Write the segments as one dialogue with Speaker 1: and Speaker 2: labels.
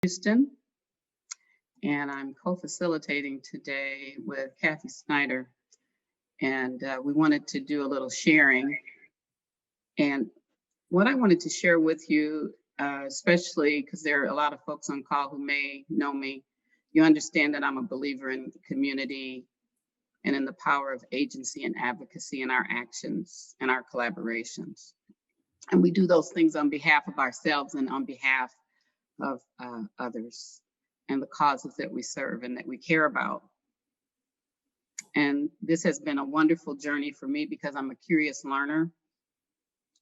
Speaker 1: Houston, and I'm co-facilitating today with Kathy Snyder. And we wanted to do a little sharing. And what I wanted to share with you, especially because there are a lot of folks on call who may know me, you understand that I'm a believer in community and in the power of agency and advocacy in our actions and our collaborations. And we do those things on behalf of ourselves and on behalf of others and the causes that we serve and that we care about. And this has been a wonderful journey for me because I'm a curious learner.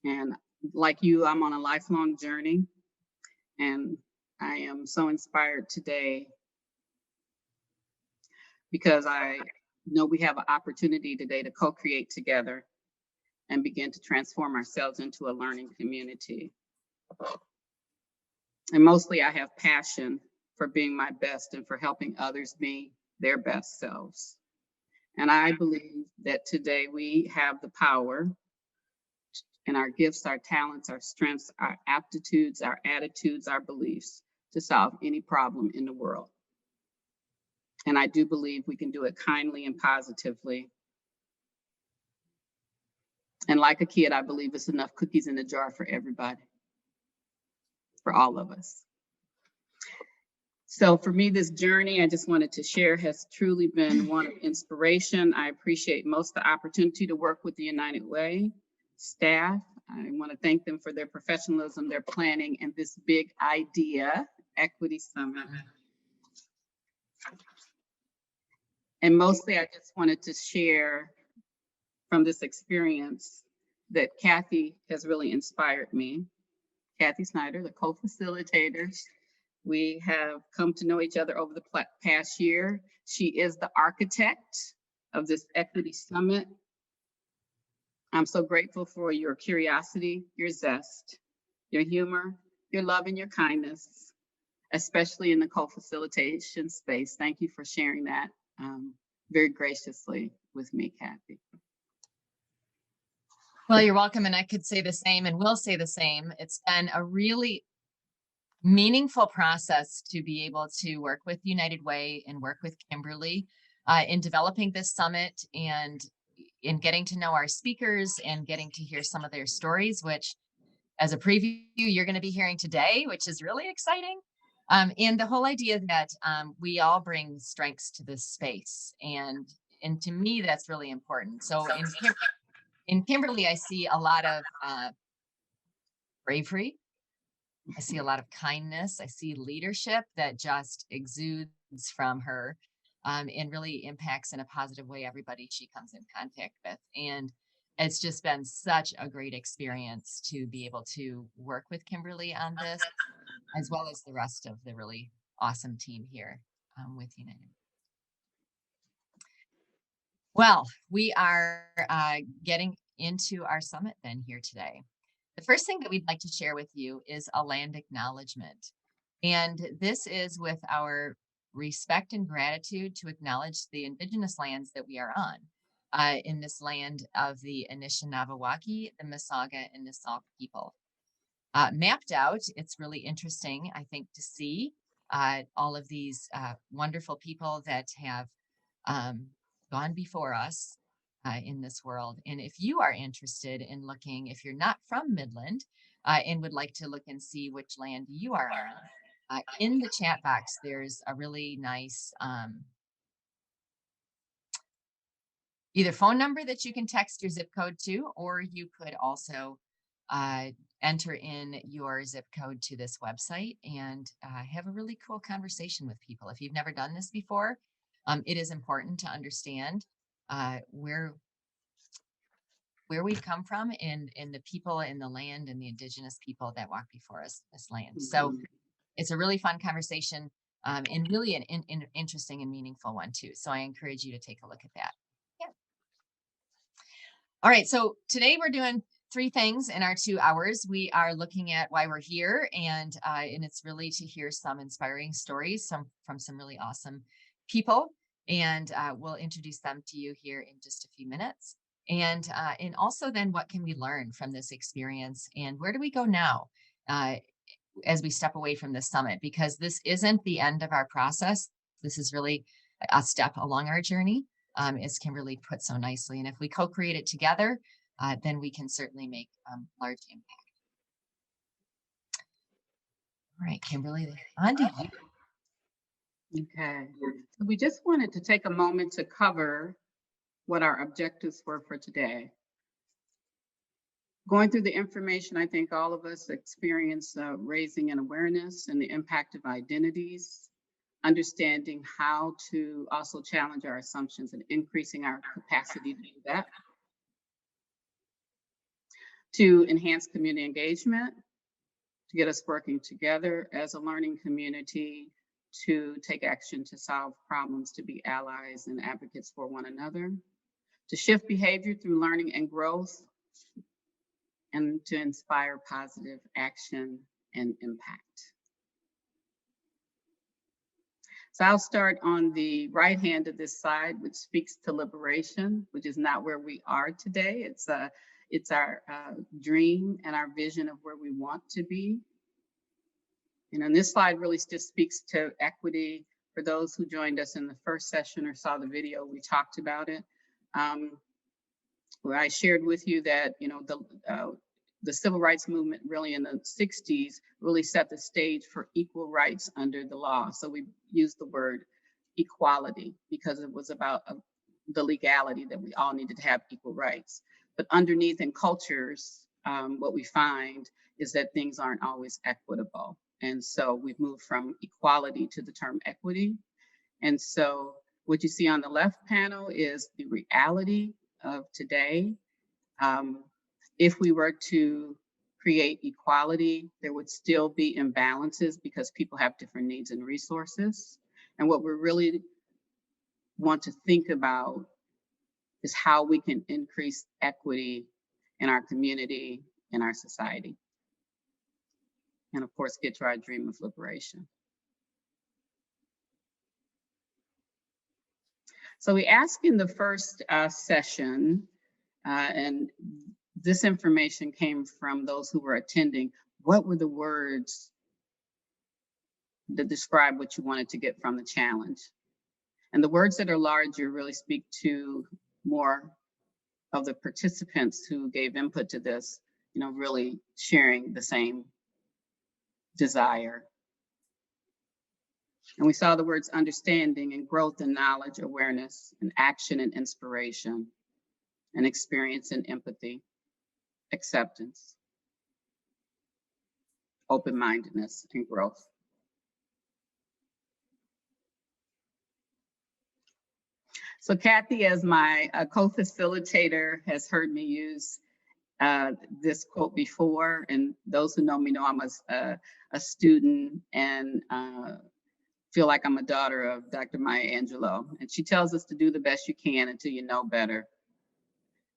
Speaker 1: And like you, I'm on a lifelong journey. And I am so inspired today because I know we have an opportunity today to co-create together and begin to transform ourselves into a learning community. And mostly I have passion for being my best and for helping others be their best selves. And I believe that today we have the power and our gifts, our talents, our strengths, our aptitudes, our attitudes, our beliefs to solve any problem in the world. And I do believe we can do it kindly and positively. And like a kid, I believe it's enough cookies in the jar for everybody, for all of us. So for me, this journey I just wanted to share has truly been one of inspiration. I appreciate most the opportunity to work with the United Way staff. I want to thank them for their professionalism, their planning, and this big idea, Equity Summit. And mostly I just wanted to share from this experience that Kathy has really inspired me. Kathy Snyder, the co-facilitators. We have come to know each other over the past year. She is the architect of this Equity Summit. I'm so grateful for your curiosity, your zest, your humor, your love, and your kindness, especially in the co-facilitation space. Thank you for sharing that very graciously with me, Kathy.
Speaker 2: Well, you're welcome. And I could say the same and will say the same. It's been a really meaningful process to be able to work with United Way and work with Kimberly in developing this summit and in getting to know our speakers and getting to hear some of their stories, which as a preview, you're going to be hearing today, which is really exciting. And the whole idea that we all bring strengths to this space. And to me, that's really important. So in Kimberly, I see a lot of bravery. I see a lot of kindness. I see leadership that just exudes from her and really impacts in a positive way everybody she comes in contact with. And it's just been such a great experience to be able to work with Kimberly on this, as well as the rest of the really awesome team here with United. Well, we are getting into our summit then here today. The first thing that we'd like to share with you is a land acknowledgement. And this is with our respect and gratitude to acknowledge the indigenous lands that we are on in this land of the Anishinaabe, the Mississauga, and Nisga'a people. Mapped out, it's really interesting, I think, to see all of these wonderful people that have gone before us in this world. And if you are interested in looking, if you're not from Midland and would like to look and see which land you are on, in the chat box, there's a really nice either phone number that you can text your zip code to, or you could also enter in your zip code to this website and have a really cool conversation with people. If you've never done this before, it is important to understand where we've come from and the people in the land and the indigenous people that walk before us this land. Mm-hmm. So it's a really fun conversation and really an interesting and meaningful one too. So I encourage you to take a look at that. Yeah. All right. So today we're doing 3 things in our 2 hours. We are looking at why we're here, and it's really to hear some inspiring stories from some really awesome people, and we'll introduce them to you here in just a few minutes. And also then what can we learn from this experience, and where do we go now? as we step away from this summit, because this isn't the end of our process. This is really a step along our journey, as Kimberly put so nicely. And if we co-create it together, then we can certainly make large impact. All right, Kimberly, on to you.
Speaker 1: Okay. So we just wanted to take a moment to cover what our objectives were for today. Going through the information, I think all of us experience raising an awareness and the impact of identities, understanding how to also challenge our assumptions and increasing our capacity to do that, to enhance community engagement, to get us working together as a learning community, to take action to solve problems, to be allies and advocates for one another, to shift behavior through learning and growth, and to inspire positive action and impact. So I'll start on the right hand of this slide, which speaks to liberation, which is not where we are today. It's our dream and our vision of where we want to be. And this slide really just speaks to equity. For those who joined us in the first session or saw the video, we talked about it. Where I shared with you that the civil rights movement really in the 60s really set the stage for equal rights under the law. So we used the word equality because it was about the legality that we all needed to have equal rights. But underneath in cultures, what we find is that things aren't always equitable. And so we've moved from equality to the term equity. And so what you see on the left panel is the reality of today. If we were to create equality, there would still be imbalances because people have different needs and resources. And what we really want to think about is how we can increase equity in our community, in our society. And of course, get to our dream of liberation. So we asked in the first session, and this information came from those who were attending, what were the words that describe what you wanted to get from the challenge? And the words that are larger really speak to more of the participants who gave input to this, really sharing the same desire. And we saw the words understanding and growth and knowledge, awareness and action and inspiration and experience and empathy, acceptance, open-mindedness and growth. So Kathy, as my co-facilitator, has heard me use this quote before, and those who know me know I'm a student and feel like I'm a daughter of Dr. Maya Angelou. And she tells us to do the best you can until you know better.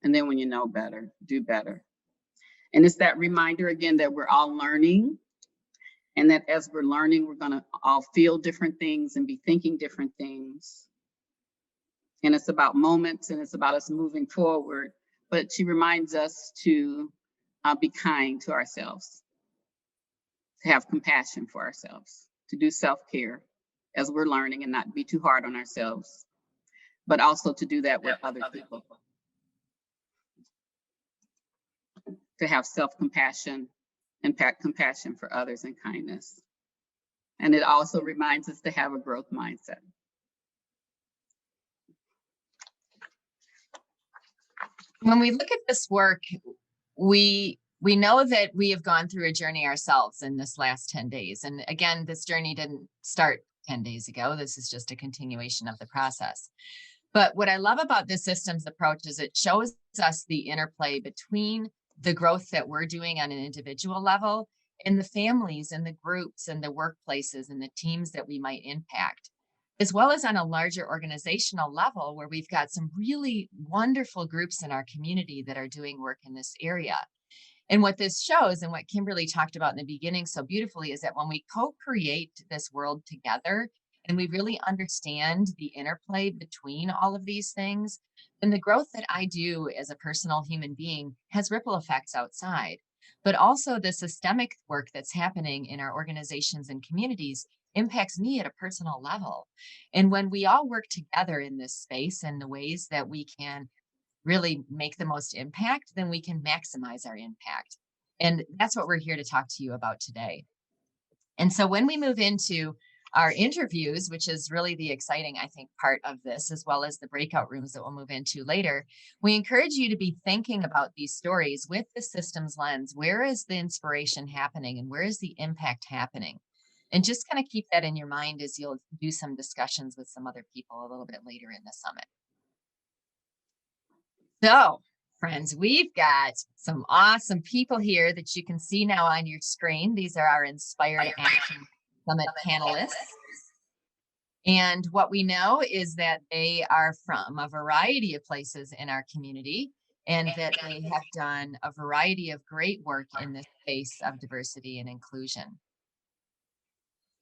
Speaker 1: And then when you know better, do better. And it's that reminder again that we're all learning, and that as we're learning, we're gonna all feel different things and be thinking different things. And it's about moments and it's about us moving forward. But she reminds us to be kind to ourselves, to have compassion for ourselves, to do self-care as we're learning and not be too hard on ourselves, but also to do that with other people. To have self-compassion and compassion for others and kindness. And it also reminds us to have a growth mindset.
Speaker 2: When we look at this work, we know that we have gone through a journey ourselves in this last 10 days. And again, this journey didn't start 10 days ago. This is just a continuation of the process. But what I love about this systems approach is it shows us the interplay between the growth that we're doing on an individual level and the families and the groups and the workplaces and the teams that we might impact, as well as on a larger organizational level where we've got some really wonderful groups in our community that are doing work in this area. And what this shows, and what Kimberly talked about in the beginning so beautifully, is that when we co-create this world together and we really understand the interplay between all of these things, then the growth that I do as a personal human being has ripple effects outside. but also the systemic work that's happening in our organizations and communities impacts me at a personal level. And when we all work together in this space and the ways that we can really make the most impact, then we can maximize our impact. And that's what we're here to talk to you about today. And so when we move into our interviews, which is really the exciting, I think, part of this, as well as the breakout rooms that we'll move into later, we encourage you to be thinking about these stories with the systems lens. Where is the inspiration happening and where is the impact happening? And just kind of keep that in your mind as you'll do some discussions with some other people a little bit later in the summit. So, friends, we've got some awesome people here that you can see now on your screen. These are our Inspired Action Summit panelists. And what we know is that they are from a variety of places in our community and that they have done a variety of great work in this space of diversity and inclusion.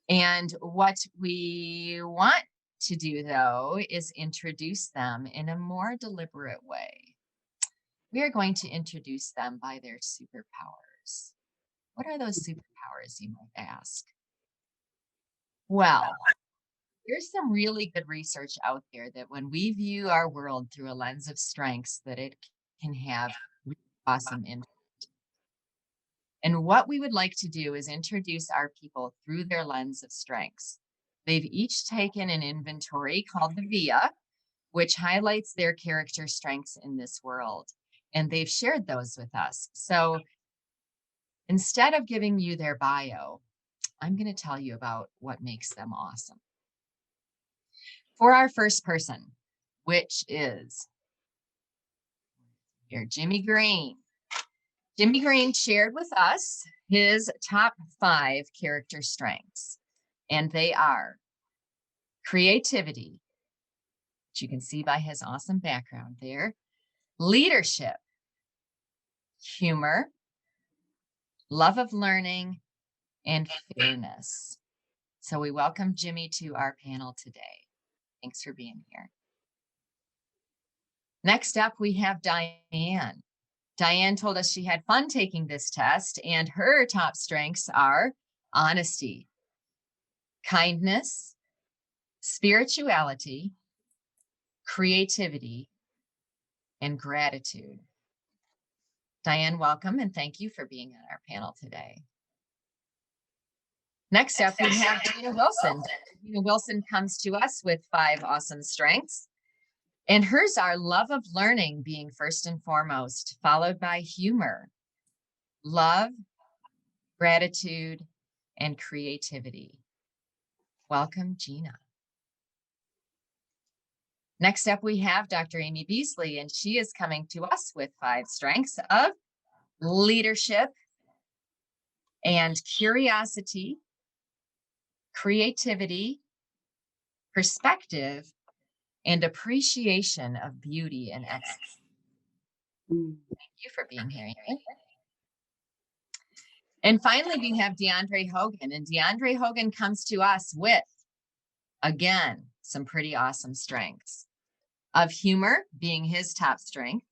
Speaker 2: And what we want to do, though, is introduce them in a more deliberate way. We are going to introduce them by their superpowers. What are those superpowers, you might ask? Well, there's some really good research out there that when we view our world through a lens of strengths, that it can have really awesome impact. And what we would like to do is introduce our people through their lens of strengths. They've each taken an inventory called the VIA, which highlights their character strengths in this world. And they've shared those with us. So instead of giving you their bio, I'm going to tell you about what makes them awesome. For our first person, which is here, Jimmy Green. Jimmy Green shared with us his top 5 character strengths, and they are creativity, which you can see by his awesome background there, leadership, humor, love of learning, and fairness. So we welcome Jimmy to our panel today. Thanks for being here. Next up, we have Diane. Diane told us she had fun taking this test, and her top strengths are honesty, kindness, spirituality, creativity, and gratitude. Diane, welcome, and thank you for being on our panel today. Next up, we have Gina Wilson. Gina Wilson comes to us with 5 awesome strengths. And hers are love of learning being first and foremost, followed by humor, love, gratitude, and creativity. Welcome, Gina. Next up, we have Dr. Amy Beasley, and she is coming to us with 5 strengths of leadership and curiosity, creativity, perspective, and appreciation of beauty and excellence. Thank you for being here, Amy. And finally, we have DeAndre Hogan, and DeAndre Hogan comes to us with, again, some pretty awesome strengths of humor being his top strength,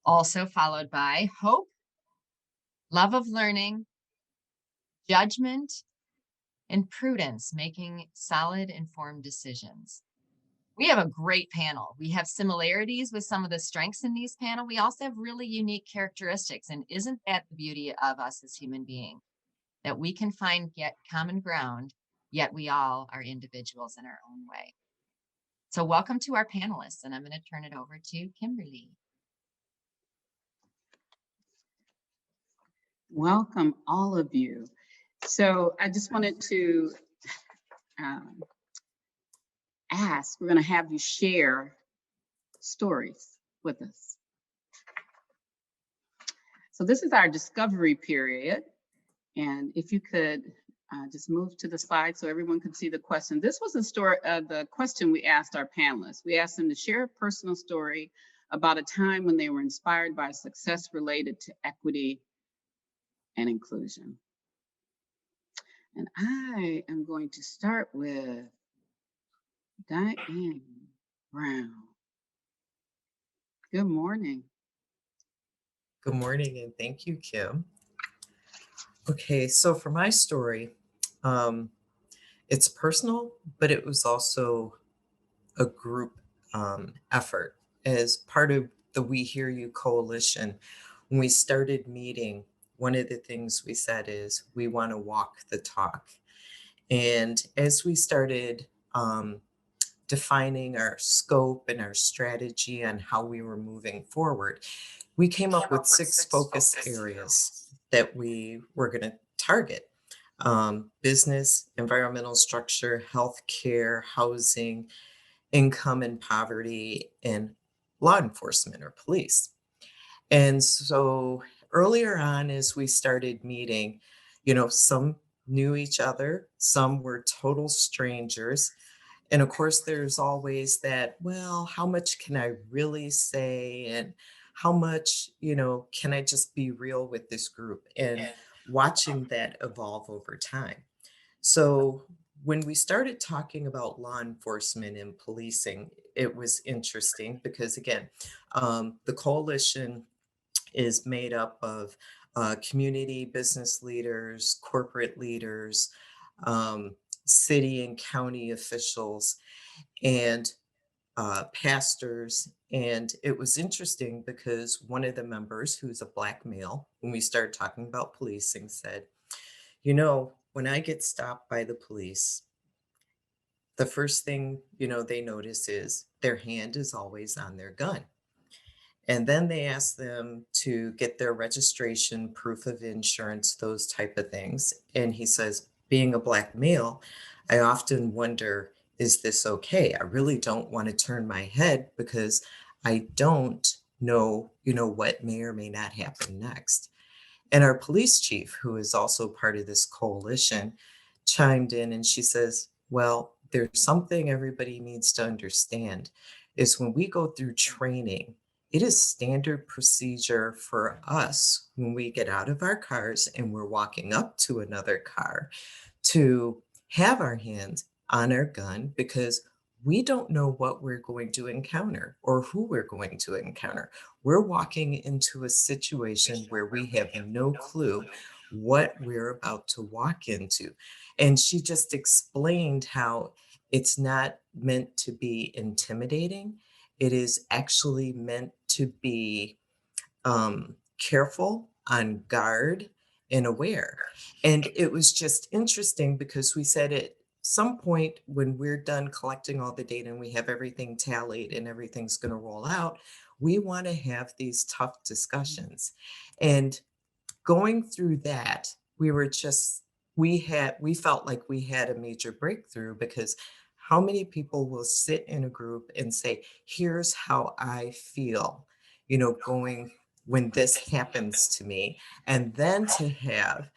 Speaker 2: also followed by hope, love of learning, judgment, and prudence, making solid, informed decisions. We have a great panel. We have similarities with some of the strengths in these panel. We also have really unique characteristics. And isn't that the beauty of us as human beings? That we can find yet common ground, yet we all are individuals in our own way. So welcome to our panelists, and I'm going to turn it over to Kimberly.
Speaker 1: Welcome, all of you. So I just wanted to ask, we're going to have you share stories with us. So this is our discovery period. And if you could just move to the slide so everyone can see the question. This was the question we asked our panelists. We asked them to share a personal story about a time when they were inspired by success related to equity and inclusion. And I am going to start with Diane Brown. Good morning.
Speaker 3: Good morning, and thank you, Kim. Okay, so for my story, um, it's personal, but it was also a group effort. As part of the We Hear You Coalition, when we started meeting, one of the things we said is we want to walk the talk. And as we started defining our scope and our strategy on how we were moving forward, we came up with 6 focus areas that we were going to target: business, environmental structure, healthcare, housing, income and poverty, and law enforcement or police. And so earlier on, as we started meeting, some knew each other, some were total strangers. And of course, there's always that, well, how much can I really say? And how much, can I just be real with this group? And watching that evolve over time. So when we started talking about law enforcement and policing, it was interesting because, again, the coalition is made up of community business leaders, corporate leaders, um, city and county officials, and pastors. And it was interesting because one of the members, who's a Black male, when we started talking about policing, said, when I get stopped by the police, the first thing, they notice is their hand is always on their gun. And then they ask them to get their registration, proof of insurance, those type of things. And he says, being a Black male, I often wonder, is this okay? I really don't want to turn my head because I don't know, what may or may not happen next. And our police chief, who is also part of this coalition, chimed in and she says, well, there's something everybody needs to understand is when we go through training, it is standard procedure for us when we get out of our cars and we're walking up to another car to have our hands on our gun because we don't know what we're going to encounter or who we're going to encounter. We're walking into a situation where we have no clue what we're about to walk into. And she just explained how it's not meant to be intimidating. It is actually meant to be careful, on guard, and aware. And it was just interesting because we said at some point when we're done collecting all the data and we have everything tallied and everything's going to roll out, we want to have these tough discussions. And going through that, we felt like we had a major breakthrough because how many people will sit in a group and say, here's how I feel, going when this happens to me, and then to have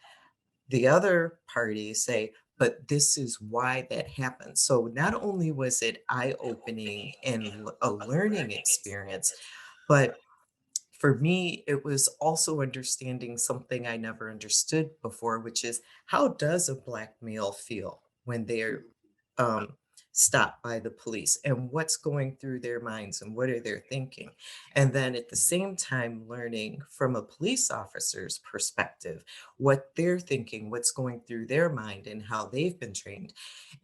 Speaker 3: the other party say, but this is why that happened. So not only was it eye-opening and a learning experience, but for me, it was also understanding something I never understood before, which is how does a Black male feel when they're um, stopped by the police and what's going through their minds and what are they thinking? And then at the same time, learning from a police officer's perspective, what they're thinking, what's going through their mind and how they've been trained.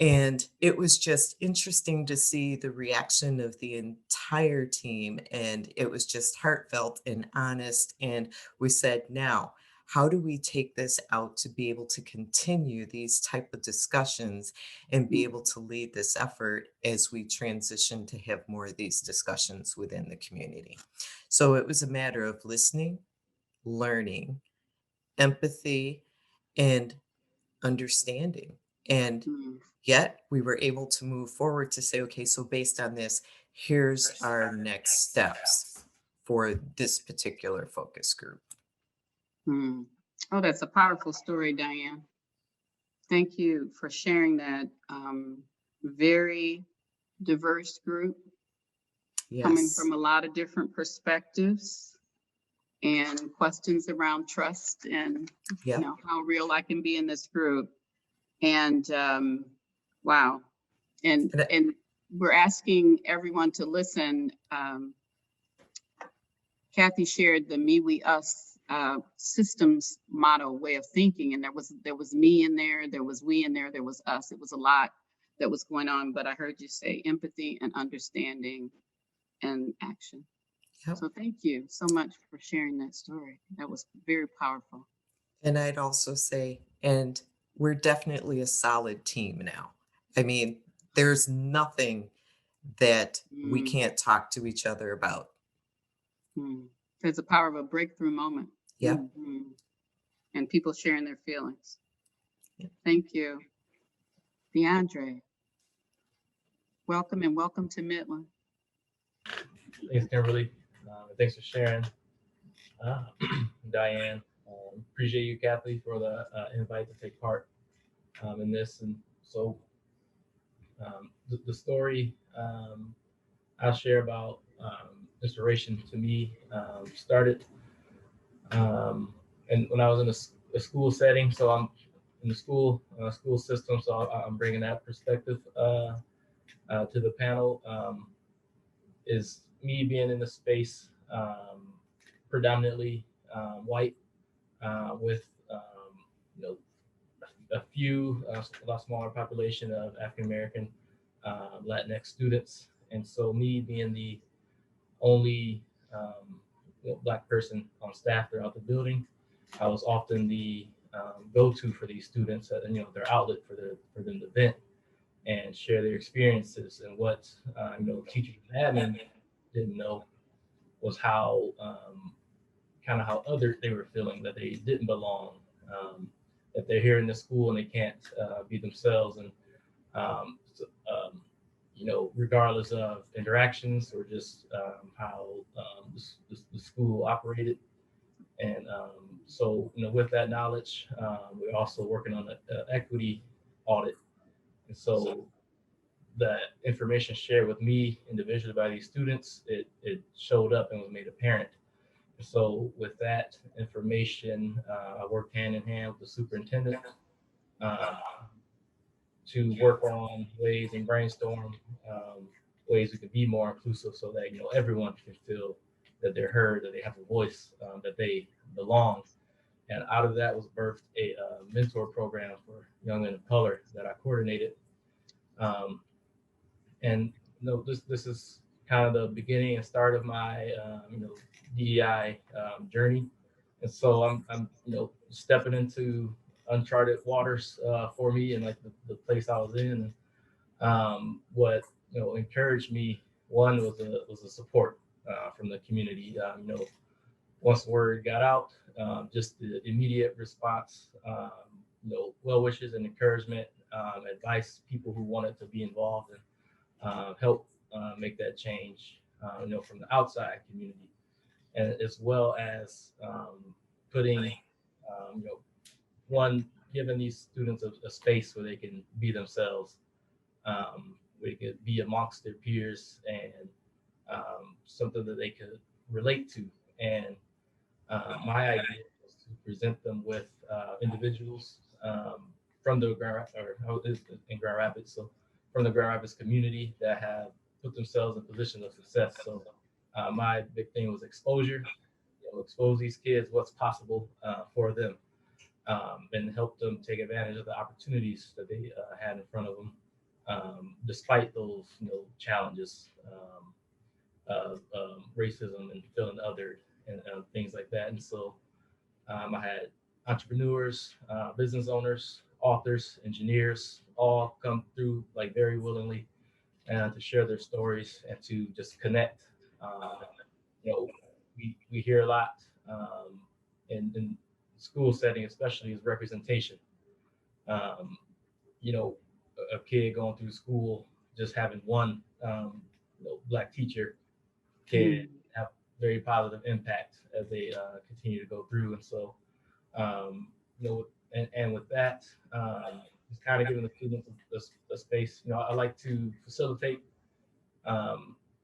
Speaker 3: And it was just interesting to see the reaction of the entire team. And it was just heartfelt and honest. And we said, now, how do we take this out to be able to continue these type of discussions and be able to lead this effort as we transition to have more of these discussions within the community? So it was a matter of listening, learning, empathy, and understanding. And
Speaker 1: Mm.
Speaker 3: yet we were able to move forward to say, okay, so based on this, here's our next steps for this particular focus group.
Speaker 1: Mm. Oh, that's a powerful story, Diane. Thank you for sharing that. Very diverse group coming
Speaker 3: Yes.
Speaker 1: from a lot of different perspectives and questions around trust and
Speaker 3: Yep.
Speaker 1: how real I can be in this group. And wow. And
Speaker 3: And
Speaker 1: and we're asking everyone to listen. Kathy shared the me, we, us systems model way of thinking, and there was me in there, there was we in there, there was us. It was a lot that was going on, but I heard you say empathy and understanding and action.
Speaker 3: Yep.
Speaker 1: So thank you so much for sharing that story. That was very powerful.
Speaker 3: And I'd also say, and we're definitely a solid team now. I mean, there's nothing that we
Speaker 1: Mm,
Speaker 3: can't talk to each other about.
Speaker 1: mm. There's the power of a breakthrough moment.
Speaker 3: Yep.
Speaker 1: And people sharing their feelings.
Speaker 3: Yep.
Speaker 1: Thank you. DeAndre, welcome and welcome to Midland.
Speaker 4: Thanks, Kimberly. Thanks for sharing, Diane. Appreciate you, Kathy, for the invite to take part in this. And so the story I'll share about inspiration to me started and when I was in a school setting. So I'm in the school system, so I'm bringing that perspective to the panel. Is me being in the space predominantly white with a few a lot smaller population of African American Latinx students, and so me being the only Black person on staff throughout the building, I was often the go-to for these students, their outlet for them to vent and share their experiences. And what teachers and admin didn't know was how kind of how other they were feeling, that they didn't belong, that they're here in the school and they can't be themselves. And so, regardless of interactions or just how the school operated. And so with that knowledge, we're also working on an equity audit. And so that information shared with me individually by these students, it showed up and was made apparent. So with that information, I worked hand in hand with the superintendent to work on ways and brainstorm ways we could be more inclusive, so that everyone can feel that they're heard, that they have a voice, that they belong. And out of that was birthed a mentor program for young men of color that I coordinated. And this is kind of the beginning and start of my DEI journey. And so I'm stepping into uncharted waters for me, and like the place I was in. And what encouraged me, one was a support from the community. Once the word got out, just the immediate response, well wishes and encouragement, advice, people who wanted to be involved and help make that change, from the outside community, and as well as putting, giving these students a space where they can be themselves, where they could be amongst their peers, and something that they could relate to. And my idea was to present them with individuals from the in Grand Rapids, so from the Grand Rapids community that have put themselves in positions of success. So my big thing was exposure. Expose these kids what's possible for them, and help them take advantage of the opportunities that they had in front of them, despite those challenges of racism and feeling othered and things like that. And so I had entrepreneurs, business owners, authors, engineers all come through like very willingly and to share their stories and to just connect. We hear a lot in school setting, especially, is representation. Um, a kid going through school just having one Black teacher can have very positive impact as they continue to go through. And so, and with that, just kind of giving the students a space. I like to facilitate,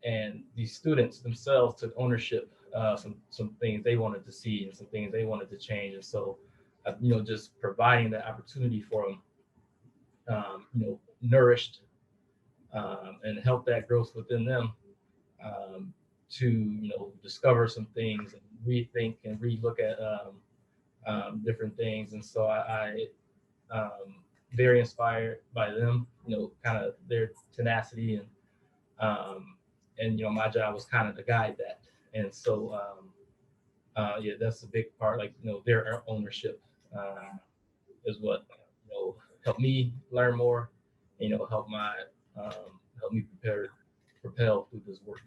Speaker 4: and these students themselves took ownership of some things they wanted to see and some things they wanted to change. And so, just providing the opportunity for them, nourished and help that growth within them, to discover some things and rethink and relook at different things. And so I very inspired by them, kind of their tenacity, and my job was kind of to guide that. And so yeah, that's a big part. Like their ownership is what helped me learn more. Help my help me propel through this work.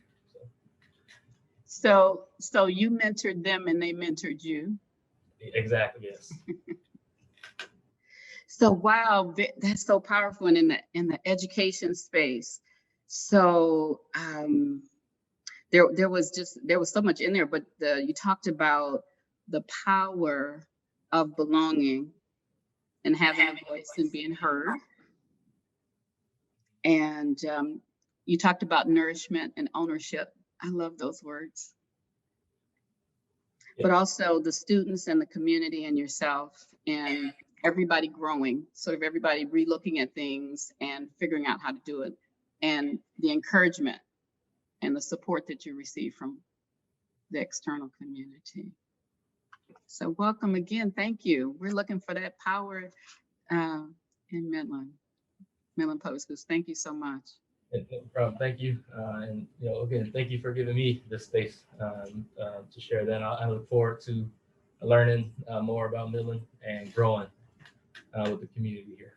Speaker 1: So you mentored them and they mentored you.
Speaker 4: Exactly. Yes.
Speaker 1: So wow, that's so powerful. And in the education space. So there was so much in there, but you talked about the power of belonging and having a voice and being heard. And you talked about nourishment and ownership. I love those words. But also the students and the community and yourself and everybody growing, sort of everybody relooking at things and figuring out how to do it, and the encouragement and the support that you receive from the external community. So welcome again. Thank you. We're looking for that power in Midland Public Schools. Thank you so much.
Speaker 4: Thank you. And again, thank you for giving me this space to share that. I look forward to learning more about Midland and growing with the community here.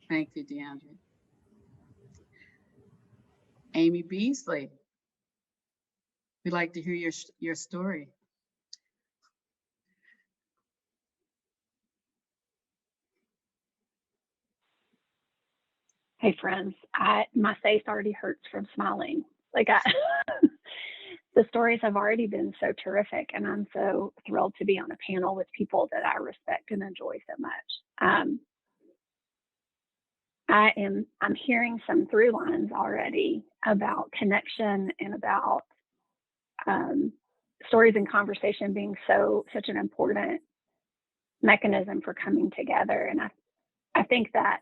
Speaker 1: Thank you, DeAndre. Amy Beasley, we'd like to hear your story.
Speaker 5: Hey friends, my face already hurts from smiling. The stories have already been so terrific, and I'm so thrilled to be on a panel with people that I respect and enjoy so much. I'm hearing some through lines already about connection and about stories and conversation being such an important mechanism for coming together. And I think that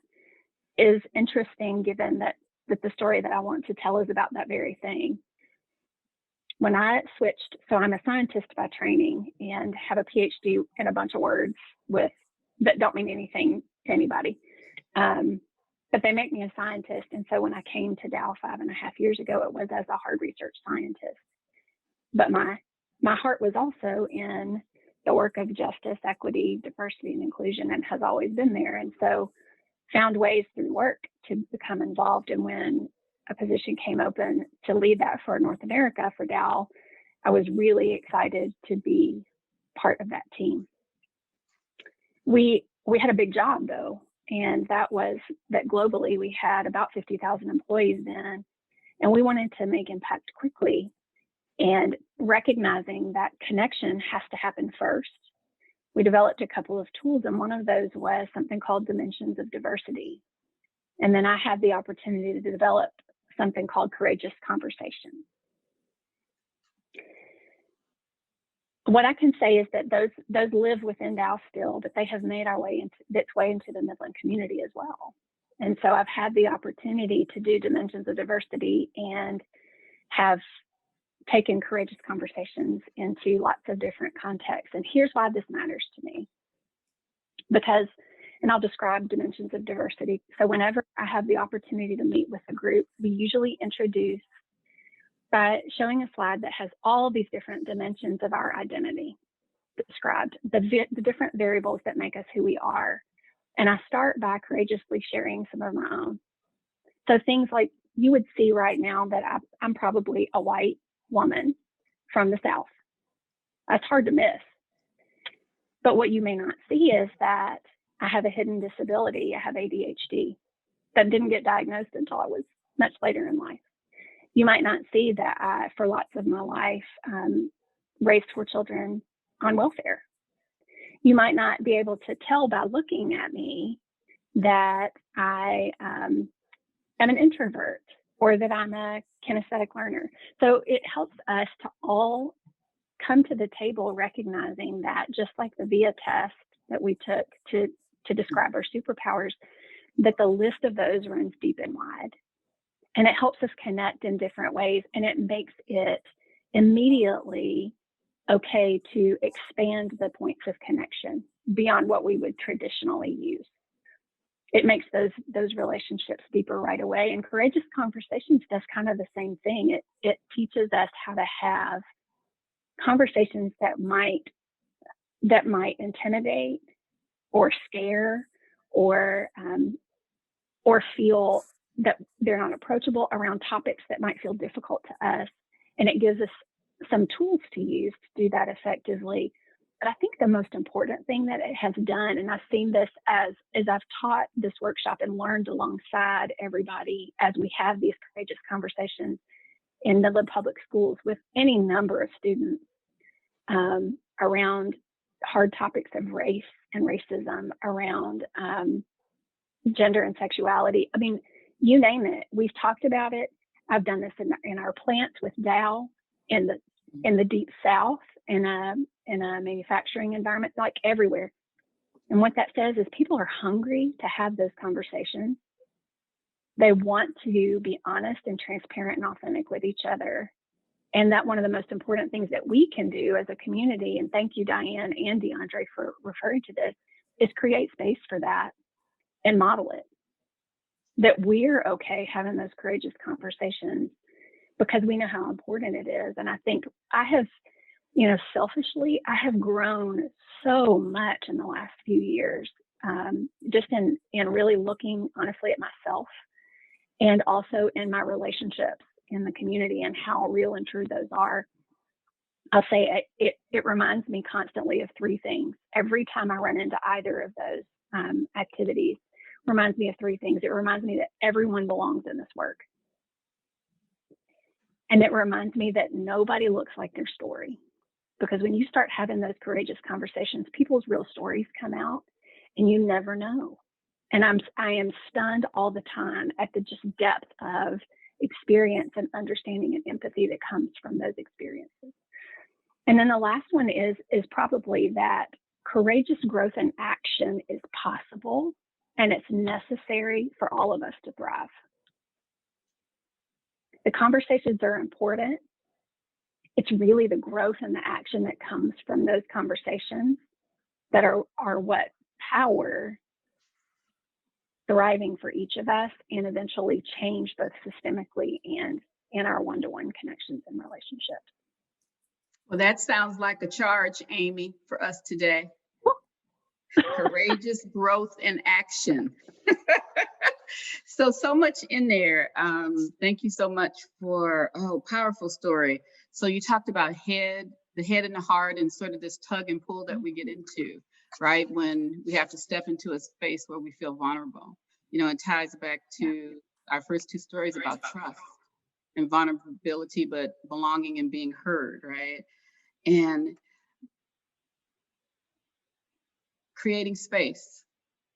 Speaker 5: is interesting, given that the story that I want to tell is about that very thing. When I switched, so I'm a scientist by training and have a PhD in a bunch of words that don't mean anything to anybody, but they make me a scientist. And so when I came to Dow 5.5 years ago, it was as a hard research scientist. But my heart was also in the work of justice, equity, diversity, and inclusion, and has always been there. And so found ways through work to become involved. And when a position came open to lead that for North America for Dow, I was really excited to be part of that team. We had a big job though, and that was that globally we had about 50,000 employees then, and we wanted to make impact quickly. And recognizing that connection has to happen first, we developed a couple of tools, and one of those was something called Dimensions of Diversity. And then I had the opportunity to develop something called Courageous Conversation. What I can say is that those live within Dow still, but they have made its way into the Midland community as well. And so I've had the opportunity to do Dimensions of Diversity and have taken Courageous Conversations into lots of different contexts. And here's why this matters to me. Because, and I'll describe Dimensions of Diversity. So whenever I have the opportunity to meet with a group, we usually introduce by showing a slide that has all these different dimensions of our identity described, the different variables that make us who we are. And I start by courageously sharing some of my own. So things like you would see right now that I'm probably a white woman from the South. That's hard to miss. But what you may not see is that I have a hidden disability. I have ADHD that didn't get diagnosed until I was much later in life. You might not see that I, for lots of my life, raised 4 children on welfare. You might not be able to tell by looking at me that I am an introvert or that I'm a kinesthetic learner. So it helps us to all come to the table recognizing that, just like the VIA test that we took to describe our superpowers, that the list of those runs deep and wide. And it helps us connect in different ways, and it makes it immediately okay to expand the points of connection beyond what we would traditionally use. It makes those relationships deeper right away. And Courageous Conversations does kind of the same thing. It teaches us how to have conversations that might intimidate or scare or feel that they're not approachable around topics that might feel difficult to us. And it gives us some tools to use to do that effectively. But I think the most important thing that it has done, and I've seen this as I've taught this workshop and learned alongside everybody as we have these courageous conversations in Midland Public Schools with any number of students around hard topics of race and racism, around gender and sexuality. I mean, you name it. We've talked about it. I've done this in our plants with Dow in the Deep South, in a manufacturing environment, like everywhere. And what that says is people are hungry to have those conversations. They want to be honest and transparent and authentic with each other. And that one of the most important things that we can do as a community, and thank you, Diane and DeAndre, for referring to this, is create space for that and model it. That we're okay having those courageous conversations because we know how important it is. And I think I have, selfishly, I have grown so much in the last few years, just in really looking honestly at myself and also in my relationships in the community and how real and true those are. I'll say it reminds me constantly of three things. Every time I run into either of those activities, reminds me of three things. It reminds me that everyone belongs in this work. And it reminds me that nobody looks like their story. Because when you start having those courageous conversations, people's real stories come out and you never know. And I am stunned all the time at the just depth of experience and understanding and empathy that comes from those experiences. And then the last one is probably that courageous growth and action is possible and it's necessary for all of us to thrive. The conversations are important. It's really the growth and the action that comes from those conversations that are what power thriving for each of us and eventually change both systemically and in our one-to-one connections and relationships.
Speaker 1: Well, that sounds like a charge, Amy, for us today. Courageous growth and action. So much in there. Thank you so much for, powerful story. So you talked about the head and the heart and sort of this tug and pull that we get into, right? When we have to step into a space where we feel vulnerable. It ties back to our first two stories about trust and vulnerability, but belonging and being heard, right? And creating space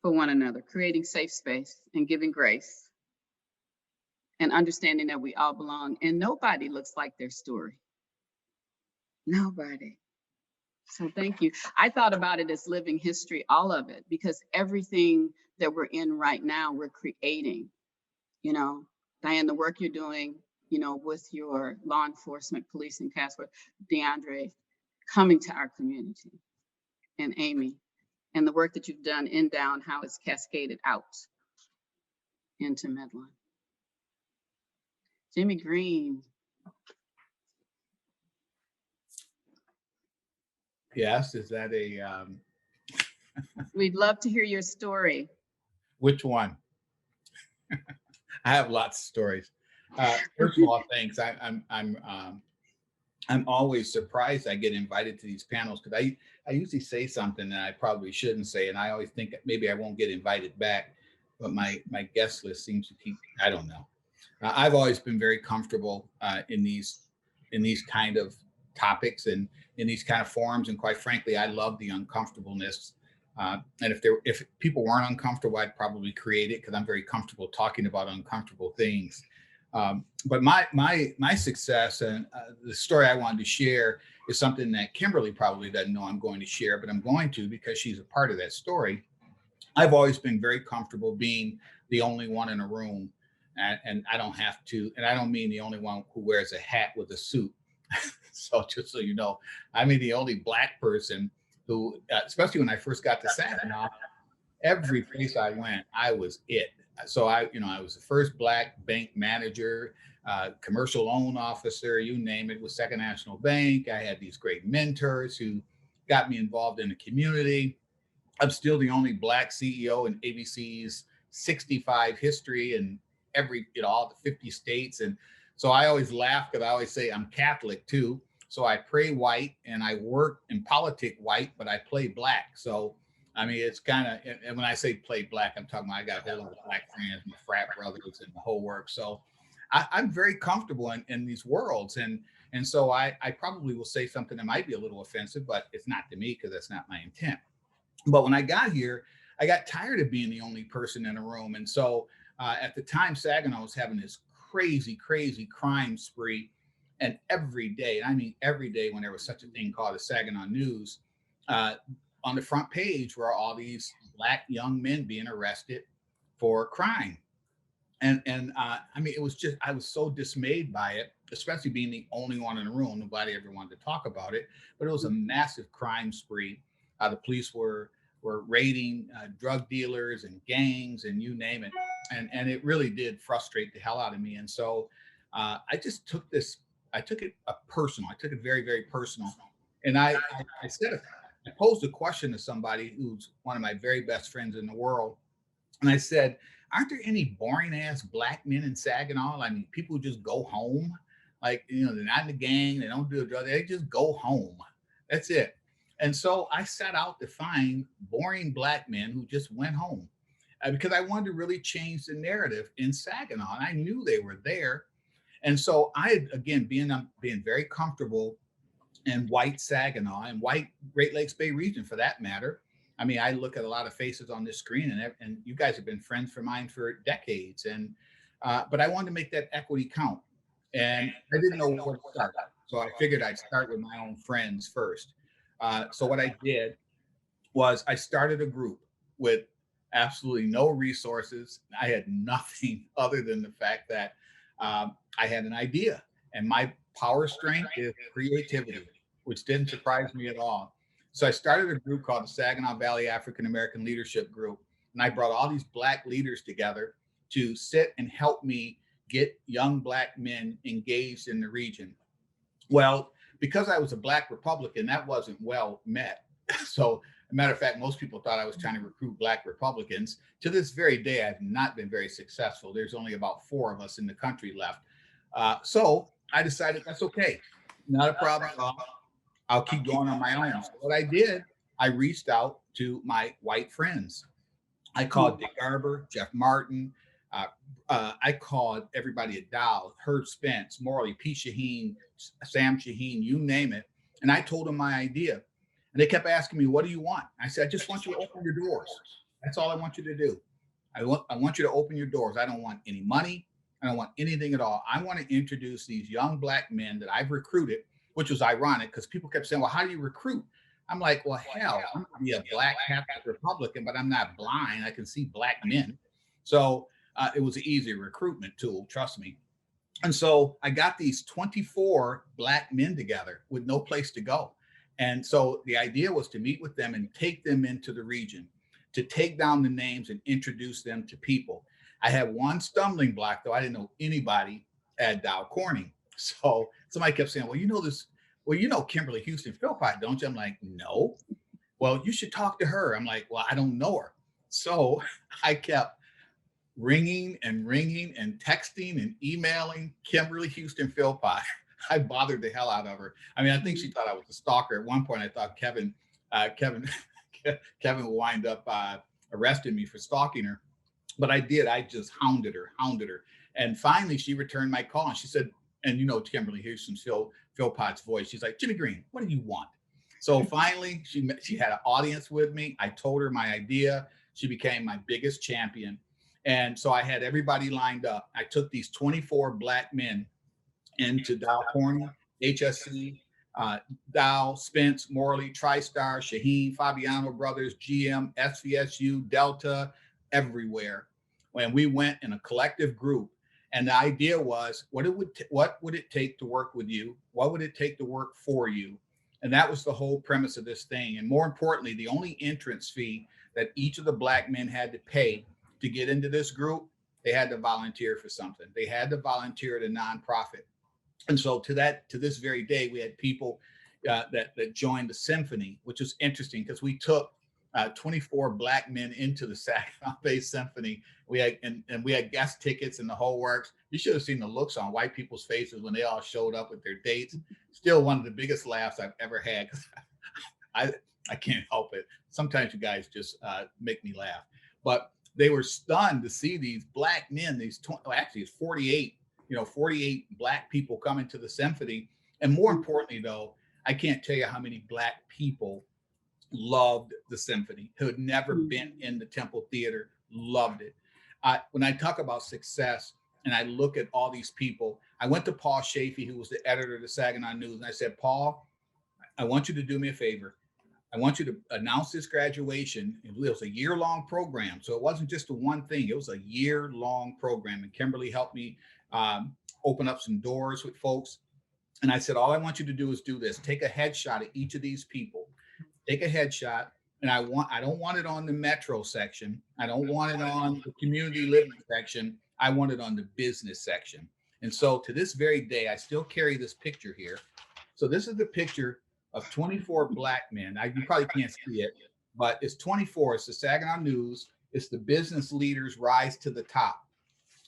Speaker 1: for one another, creating safe space and giving grace and understanding that we all belong and nobody looks like their story. Nobody. So thank you. I thought about it as living history, all of it, because everything that we're in right now, we're creating, Diane, the work you're doing, with your law enforcement, police and task force, DeAndre, coming to our community, and Amy, and the work that you've done in Down, how it's cascaded out into Midland. Jimmy Green.
Speaker 6: Yes, is that a,
Speaker 1: We'd love to hear your story.
Speaker 6: which one? I have lots of stories. First of all, thanks. I'm always surprised I get invited to these panels because I usually say something that I probably shouldn't say, and I always think that maybe I won't get invited back. But my guest list seems to keep. I don't know. I've always been very comfortable in these kind of topics and in these kind of forums, and quite frankly, I love the uncomfortableness. And if people weren't uncomfortable, I'd probably create it because I'm very comfortable talking about uncomfortable things. But my success and the story I wanted to share is something that Kimberly probably doesn't know I'm going to share, but I'm going to because she's a part of that story. I've always been very comfortable being the only one in a room, and I don't have to, and I don't mean the only one who wears a hat with a suit. So just so you know, I'm the only Black person who, especially when I first got to Saginaw, every place I went, I was it. So I was the first Black bank manager, commercial loan officer, you name it, with Second National Bank. I had these great mentors who got me involved in the community. I'm still the only Black CEO in ABC's 65 history and all the 50 states. And so I always laugh because I always say I'm Catholic too. So I pray white and I work in politic white, but I play Black. So, it's kind of, and when I say play Black, I'm talking about I got a whole lot of Black friends, my frat brothers and the whole work. So I'm very comfortable in these worlds. And so I probably will say something that might be a little offensive, but it's not to me because that's not my intent. But when I got here, I got tired of being the only person in a room. And so at the time, Saginaw was having this crazy, crazy crime spree. And every day, every day when there was such a thing called the Saginaw News, on the front page were all these Black young men being arrested for crime. And it was just, I was so dismayed by it, especially being the only one in the room. Nobody ever wanted to talk about it, but it was a massive crime spree. The police were raiding drug dealers and gangs and you name it. And it really did frustrate the hell out of me. And so I just took it personal. I took it very, very personal. And I posed a question to somebody who's one of my very best friends in the world. And I said, aren't there any boring ass Black men in Saginaw? People just go home. They're not in the gang. They don't do a drug. They just go home. That's it. And so I set out to find boring Black men who just went home because I wanted to really change the narrative in Saginaw. And I knew they were there. And so again, being very comfortable in white Saginaw and white Great Lakes Bay region for that matter. I look at a lot of faces on this screen and you guys have been friends of mine for decades. But I wanted to make that equity count. And I didn't know where to start. So I figured I'd start with my own friends first. So what I did was I started a group with absolutely no resources. I had nothing other than the fact that I had an idea, and my power strength is creativity, which didn't surprise me at all. So I started a group called the Saginaw Valley African American Leadership Group, and I brought all these Black leaders together to sit and help me get young Black men engaged in the region. Well, because I was a Black Republican, that wasn't well met. So, as a matter of fact, most people thought I was trying to recruit Black Republicans. To this very day, I've not been very successful. There's only about 4 of us in the country left. So I decided that's okay. Not a problem at all. I'll keep going on my own. So what I did, I reached out to my white friends. I called Dick Garber, Jeff Martin. I called everybody at Dow, Herb Spence, Morley, Pete Shaheen, Sam Shaheen, you name it. And I told them my idea. And they kept asking me, what do you want? I said, I just want you to open your doors. That's all I want you to do. I want you to open your doors. I don't want any money. I don't want anything at all. I want to introduce these young Black men that I've recruited, which was ironic because people kept saying, well, how do you recruit? I'm like, well, hell, I'm going to be a Black Catholic Republican, but I'm not blind. I can see Black men. So it was an easy recruitment tool, trust me. And so I got these 24 Black men together with no place to go. And so the idea was to meet with them and take them into the region, to take down the names and introduce them to people. I had one stumbling block, though. I didn't know anybody at Dow Corning. So somebody kept saying, well, you know Kimberly Houston Philpott, don't you? I'm like, no. Well, you should talk to her. I'm like, well, I don't know her. So I kept ringing and texting and emailing Kimberly Houston Philpott. I bothered the hell out of her. I think she thought I was a stalker. At one point, I thought Kevin would wind up arresting me for stalking her. But I did. I just hounded her. And finally, she returned my call and she said, and Kimberly Houston Philpott's voice, she's like, Jimmy Green, what do you want? So finally, she had an audience with me. I told her my idea. She became my biggest champion. And so I had everybody lined up. I took these 24 Black men into Dow Corning, HSC, Dow, Spence, Morley, TriStar, Shaheen, Fabiano Brothers, GM, SVSU, Delta, everywhere. When we went in a collective group, And the idea was what would it take to work with you? What would it take to work for you? And that was the whole premise of this thing. And more importantly, the only entrance fee that each of the Black men had to pay to get into this group, they had to volunteer for something. They had to volunteer at a nonprofit. And so to this very day, we had people that joined the symphony, which was interesting because we took 24 Black men into the Saginaw Bay Symphony. We had and we had guest tickets and the whole works. You should have seen the looks on white people's faces when they all showed up with their dates. Still one of the biggest laughs I've ever had because I can't help it. Sometimes you guys just make me laugh. But they were stunned to see these Black men, actually it's 48, 48 Black people coming to the symphony. And more importantly, though, I can't tell you how many Black people loved the symphony, who had never been in the Temple Theater, loved it. When I talk about success and I look at all these people, I went to Paul Chafee, who was the editor of the Saginaw News, and I said, Paul, I want you to do me a favor. I want you to announce this graduation. It was a year-long program. So it wasn't just the one thing, it was a year-long program. And Kimberly helped me open up some doors with folks. And I said, all I want you to do is do this. Take a headshot of each of these people. Take a headshot. And I don't want it on the Metro section. I don't want it on the community living section. I want it on the business section. And so to this very day, I still carry this picture here. So this is the picture of 24 Black men. You probably can't see it, but it's 24. It's the Saginaw News. It's the business leaders rise to the top.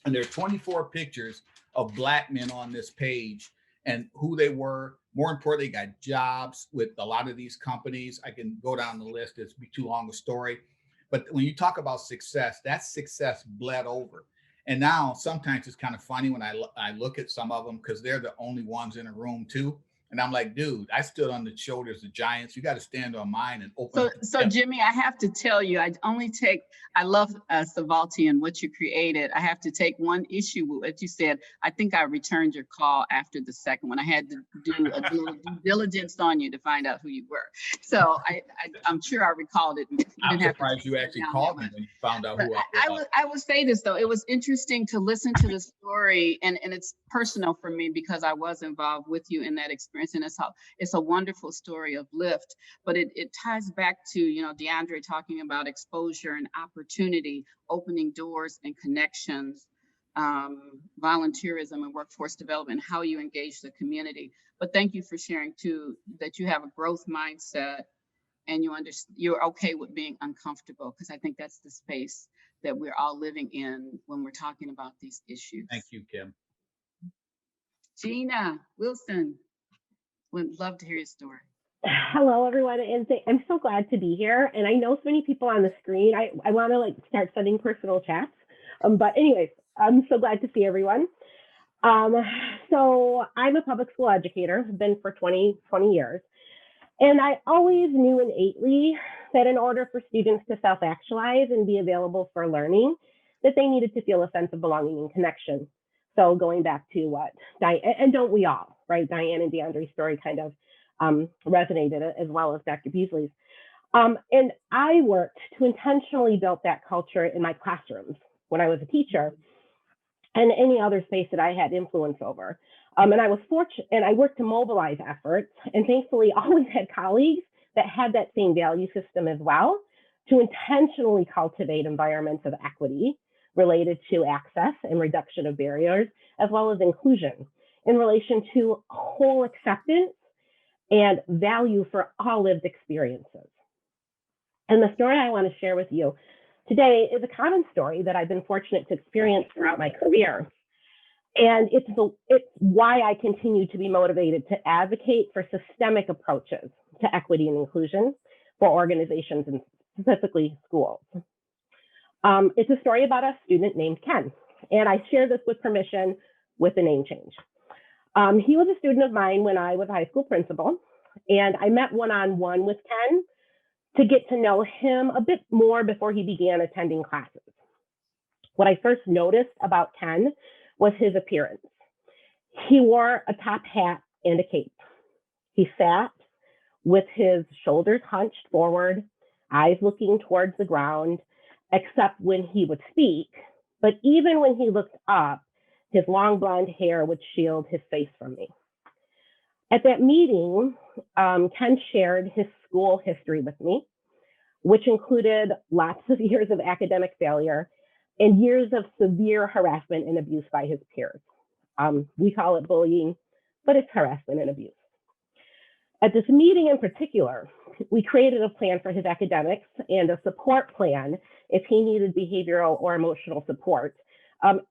Speaker 6: And there are 24 pictures of Black men on this page and who they were. More importantly, got jobs with a lot of these companies. I can go down the list. It's be too long a story. But when you talk about success, that success bled over. And now sometimes it's kind of funny when I look at some of them because they're the only ones in a room too. And I'm like, dude, I stood on the shoulders of giants. You got to stand on mine and open.
Speaker 1: So Jimmy, I have to tell you, I love Savalti and what you created. I have to take one issue with what you said. I think I returned your call after the second one. I had to do a due diligence on you to find out who you were. So I'm sure I recalled it.
Speaker 6: I'm surprised you actually called me when you found out who I was.
Speaker 1: I will say this though, it was interesting to listen to the story and it's personal for me because I was involved with you in that experience. And it's a wonderful story of lift, but it ties back to, DeAndre talking about exposure and opportunity, opening doors and connections, volunteerism and workforce development, how you engage the community. But thank you for sharing too, that you have a growth mindset and you're okay with being uncomfortable, because I think that's the space that we're all living in when we're talking about these issues.
Speaker 6: Thank you, Kim.
Speaker 1: Gina Wilson. Would love to hear your story.
Speaker 7: Hello, everyone, and I'm so glad to be here. And I know so many people on the screen. I want to start sending personal chats. But anyways, I'm so glad to see everyone. So I'm a public school educator, have been for 20 years. And I always knew innately that in order for students to self-actualize and be available for learning, that they needed to feel a sense of belonging and connection. So going back to what and don't we all, right? Diane and DeAndre's story kind of resonated as well as Dr. Beasley's. And I worked to intentionally build that culture in my classrooms when I was a teacher and any other space that I had influence over. And I was fortunate, and I worked to mobilize efforts, and thankfully always had colleagues that had that same value system as well, to intentionally cultivate environments of equity related to access and reduction of barriers, as well as inclusion in relation to whole acceptance and value for all lived experiences. And the story I want to share with you today is a common story that I've been fortunate to experience throughout my career. And it's why I continue to be motivated to advocate for systemic approaches to equity and inclusion for organizations and specifically schools. It's a story about a student named Ken, and I share this with permission with a name change. He was a student of mine when I was a high school principal, and I met one-on-one with Ken to get to know him a bit more before he began attending classes. What I first noticed about Ken was his appearance. He wore a top hat and a cape. He sat with his shoulders hunched forward, eyes looking towards the ground, except when he would speak. But even when he looked up, His long blonde hair would shield his face from me. At that meeting, Ken shared his school history with me, which included lots of years of academic failure and years of severe harassment and abuse by his peers. We call it bullying, but it's harassment and abuse. At this meeting in particular, we created a plan for his academics and a support plan if he needed behavioral or emotional support,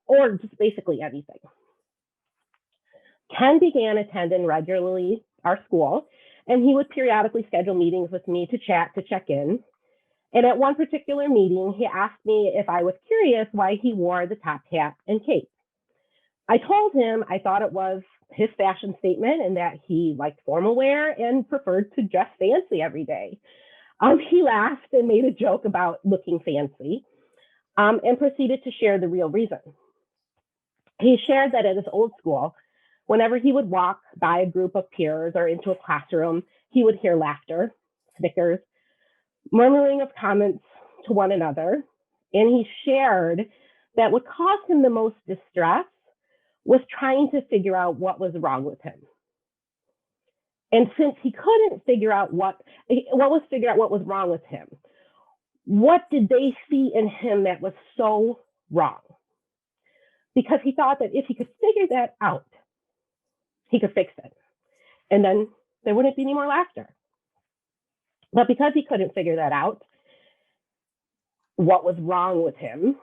Speaker 7: or just basically anything. Ken began attending regularly our school, and he would periodically schedule meetings with me to chat, to check in. And at one particular meeting, he asked me if I was curious why he wore the top hat and cape. I told him I thought it was his fashion statement and that he liked formal wear and preferred to dress fancy every day. He laughed and made a joke about looking fancy, and proceeded to share the real reason. He shared that at his old school, whenever he would walk by a group of peers or into a classroom, he would hear laughter, snickers, murmuring of comments to one another. And he shared that what caused him the most distress was trying to figure out what was wrong with him. And since he couldn't figure out what was wrong with him, what did they see in him that was so wrong? Because he thought that if he could figure that out, he could fix it. And then there wouldn't be any more laughter. But because he couldn't figure that out, what was wrong with him,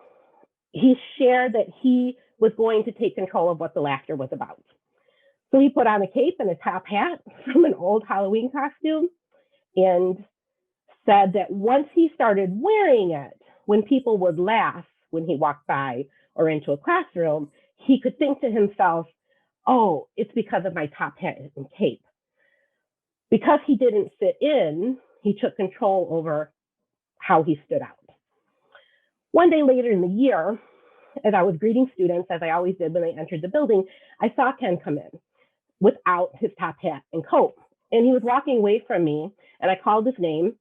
Speaker 7: he shared that he was going to take control of what the laughter was about. So he put on a cape and a top hat from an old Halloween costume and said that once he started wearing it, when people would laugh when he walked by or into a classroom, he could think to himself, oh, it's because of my top hat and cape. Because he didn't fit in, he took control over how he stood out. One day later in the year, as I was greeting students, as I always did when they entered the building, I saw Ken come in without his top hat and coat. And he was walking away from me, and I called his name,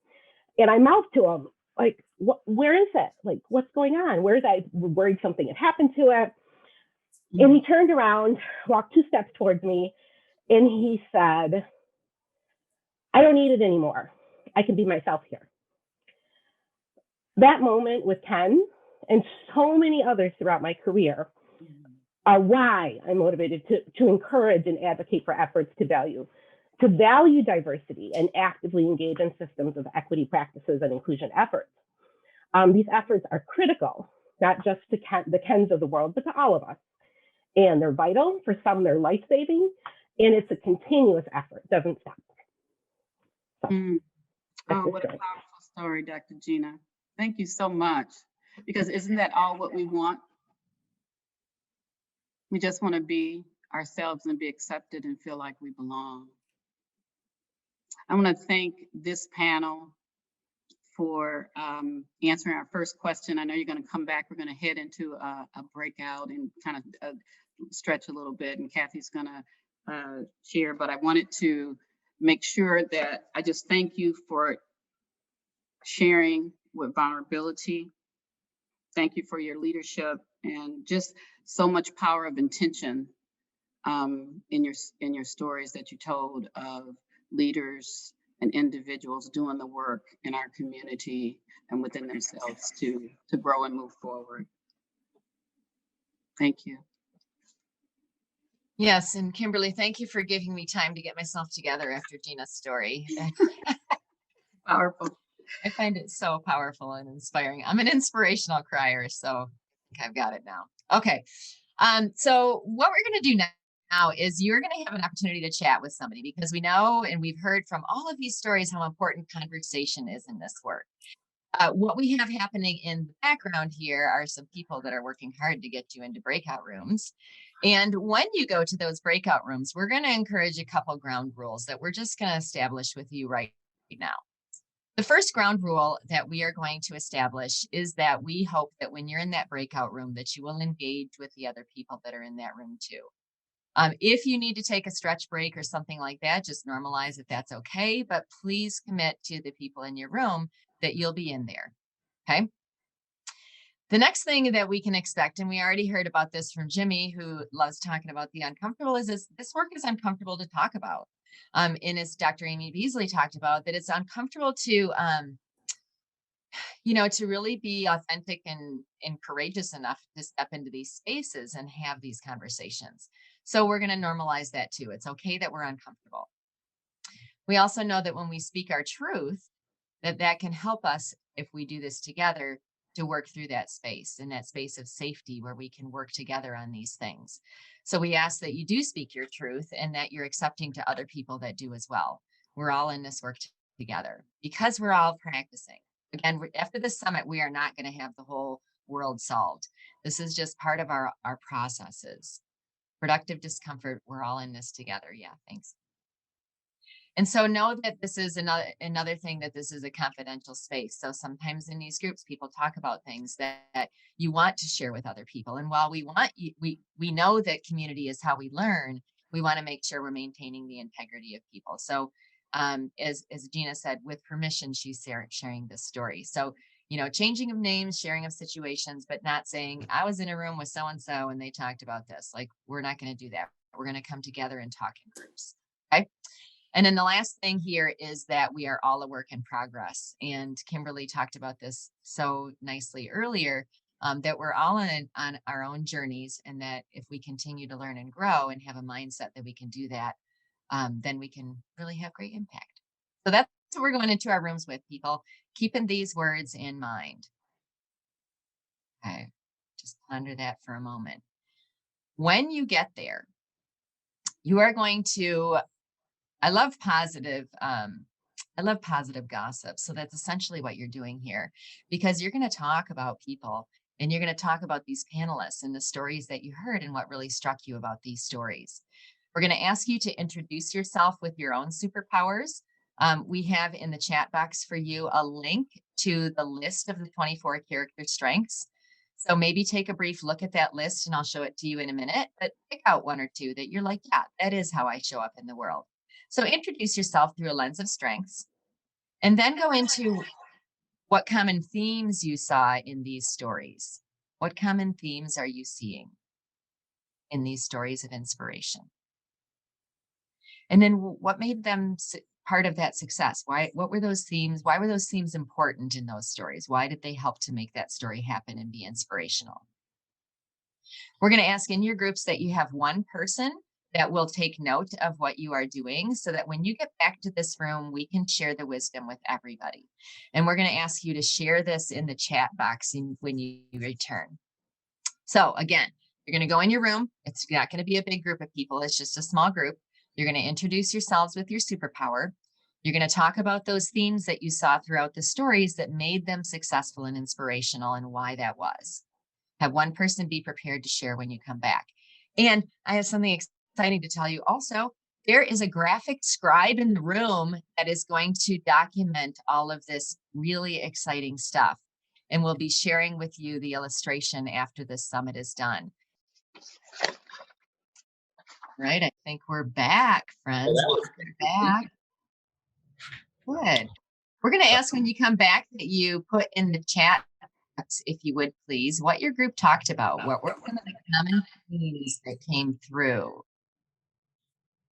Speaker 7: and I mouthed to him, like, where is it? Like, what's going on? Where is I worried something had happened to it? And he turned around, walked 2 steps towards me, and he said, I don't need it anymore. I can be myself here. That moment with Ken and so many others throughout my career are why I'm motivated to encourage and advocate for efforts to value diversity and actively engage in systems of equity practices and inclusion efforts. These efforts are critical, not just to the Kens of the world, but to all of us. And they're vital. For some, they're life-saving. And it's a continuous effort, it doesn't stop. So,
Speaker 1: Oh, what a powerful story, Dr. Gina. Thank you so much. Because isn't that all what we want? We just want to be ourselves and be accepted and feel like we belong. I want to thank this panel for answering our first question. I know you're going to come back. We're going to head into a breakout and kind of stretch a little bit, and Kathy's going to share, but I wanted to make sure that I just thank you for sharing with vulnerability. Thank you for your leadership and just so much power of intention in your stories that you told of leaders and individuals doing the work in our community and within themselves to grow and move forward. Thank you.
Speaker 2: Yes, and Kimberly, thank you for giving me time to get myself together after Gina's story.
Speaker 1: Powerful.
Speaker 2: I find it so powerful and inspiring. I'm an inspirational crier, so I think I've got it now. Okay, so what we're going to do now is you're going to have an opportunity to chat with somebody, because we know and we've heard from all of these stories how important conversation is in this work. What we have happening in the background here are some people that are working hard to get you into breakout rooms. And when you go to those breakout rooms, we're going to encourage a couple ground rules that we're just going to establish with you right now. The first ground rule that we are going to establish is that we hope that when you're in that breakout room, that you will engage with the other people that are in that room too. If you need to take a stretch break or something like that, just normalize it, that's okay, but please commit to the people in your room that you'll be in there, okay? The next thing that we can expect, and we already heard about this from Jimmy, who loves talking about the uncomfortable, is this work is uncomfortable to talk about. And as Dr. Amy Beasley talked about, that it's uncomfortable to, to really be authentic and courageous enough to step into these spaces and have these conversations. So we're going to normalize that too. It's okay that we're uncomfortable. We also know that when we speak our truth, that can help us, if we do this together, to work through that space, in that space of safety where we can work together on these things. So we ask that you do speak your truth and that you're accepting to other people that do as well. We're all in this work together because we're all practicing. Again, after the summit, we are not going to have the whole world solved. This is just part of our processes. Productive discomfort, we're all in this together. Yeah, thanks. And so know that this is another thing, that this is a confidential space. So sometimes in these groups, people talk about things that you want to share with other people. And while we know that community is how we learn, we want to make sure we're maintaining the integrity of people. So as Gina said, with permission, she's sharing this story. So, changing of names, sharing of situations, but not saying, I was in a room with so-and-so and they talked about this. Like, we're not going to do that. We're going to come together and talk in groups. Okay. And then the last thing here is that we are all a work in progress. And Kimberly talked about this so nicely earlier, that we're all on our own journeys, and that if we continue to learn and grow and have a mindset that we can do that, then we can really have great impact. So that's what we're going into our rooms with, people, keeping these words in mind. Okay, just ponder that for a moment. When you get there, you are going to, I love positive gossip. So that's essentially what you're doing here, because you're going to talk about people, and you're going to talk about these panelists and the stories that you heard and what really struck you about these stories. We're going to ask you to introduce yourself with your own superpowers. We have in the chat box for you a link to the list of the 24 character strengths. So maybe take a brief look at that list, and I'll show it to you in a minute, but pick out one or two that you're like, yeah, that is how I show up in the world. So introduce yourself through a lens of strengths, and then go into what common themes you saw in these stories. What common themes are you seeing in these stories of inspiration? And then what made them part of that success? What were those themes? Why were those themes important in those stories? Why did they help to make that story happen and be inspirational? We're going to ask in your groups that you have one person that will take note of what you are doing, so that when you get back to this room, we can share the wisdom with everybody. And we're going to ask you to share this in the chat box when you return. So again, you're going to go in your room. It's not going to be a big group of people. It's just a small group. You're going to introduce yourselves with your superpower. You're going to talk about those themes that you saw throughout the stories that made them successful and inspirational, and why that was. Have one person be prepared to share when you come back. And I have something exciting to tell you also. There is a graphic scribe in the room that is going to document all of this really exciting stuff. And we'll be sharing with you the illustration after this summit is done. Right, I think we're back, friends. We're back. Good. We're going to ask when you come back that you put in the chat, if you would please, what your group talked about. What were some of the common themes that came through?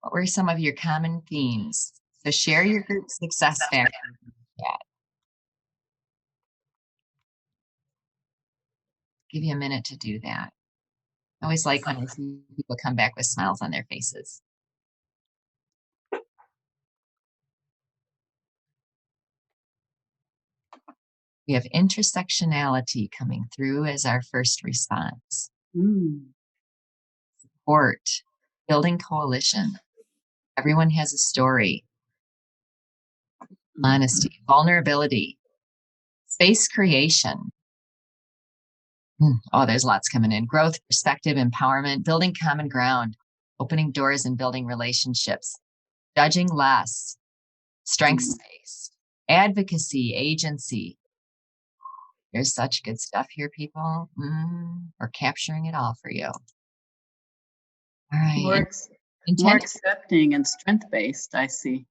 Speaker 2: What were some of your common themes? So share your group success factors in the chat. Give you a minute to do that. I always like when I see people come back with smiles on their faces. We have intersectionality coming through as our first response. Support, building coalition. Everyone has a story. Honesty, vulnerability, space creation. Oh, there's lots coming in. Growth, perspective, empowerment, building common ground, opening doors and building relationships, judging less, strength space, advocacy, agency. There's such good stuff here, people. We're capturing it all for you. All right.
Speaker 1: More accepting and strength-based, I see.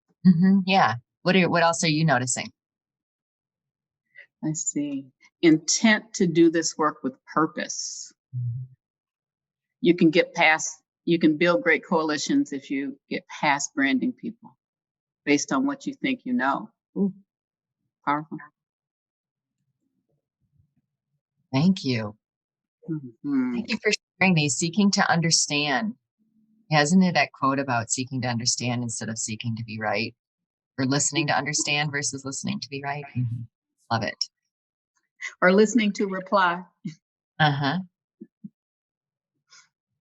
Speaker 2: Yeah. What else are you noticing?
Speaker 1: I see. intent to do this work with purpose. You can build great coalitions if you get past branding people based on what you think you know. Ooh, powerful.
Speaker 2: Thank you.
Speaker 1: Mhm.
Speaker 2: Thank you for sharing these. Seeking to understand. Hasn't it that quote about seeking to understand instead of seeking to be right? Or listening to understand versus listening to be right? Love it.
Speaker 1: Or listening to reply.
Speaker 2: Uh-huh.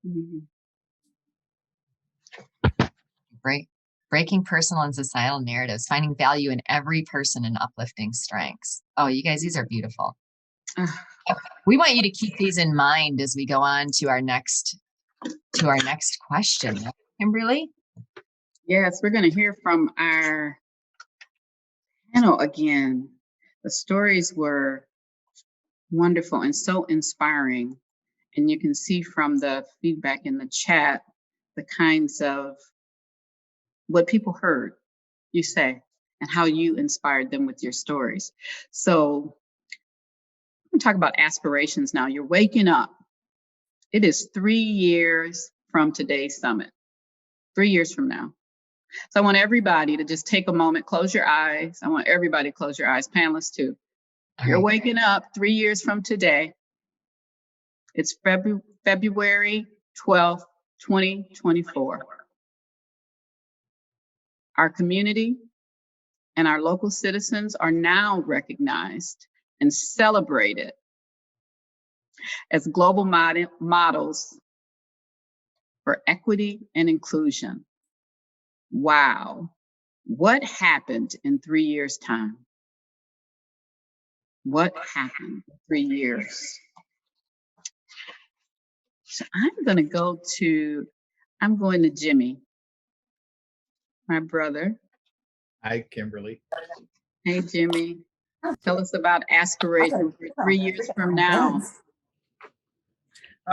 Speaker 1: Mhm.
Speaker 2: Breaking personal and societal narratives, finding value in every person and uplifting strengths. Oh, you guys, these are beautiful.
Speaker 1: Ah,
Speaker 2: We want you to keep these in mind as we go on to our next question. Kimberly?
Speaker 1: yes, we're going to hear from our panel again. The stories were wonderful and so inspiring. And you can see from the feedback in the chat the kinds of what people heard you say and how you inspired them with your stories. So I'm going to talk about aspirations now. You're waking up. It is 3 years from today's summit, 3 years from now. So I want everybody to just take a moment, close your eyes. I want everybody to close your eyes, panelists too.
Speaker 2: All
Speaker 1: You're
Speaker 2: right.
Speaker 1: waking up 3 years from today. It's February 12th, 2024. Our community and our local citizens are now recognized and celebrated as global models for equity and inclusion. Wow. What happened in 3 years' time? What happened in 3 years? So I'm going to Jimmy, my brother.
Speaker 6: Hi, Kimberly.
Speaker 1: Hey, Jimmy. Tell us about aspirations for 3 years from now.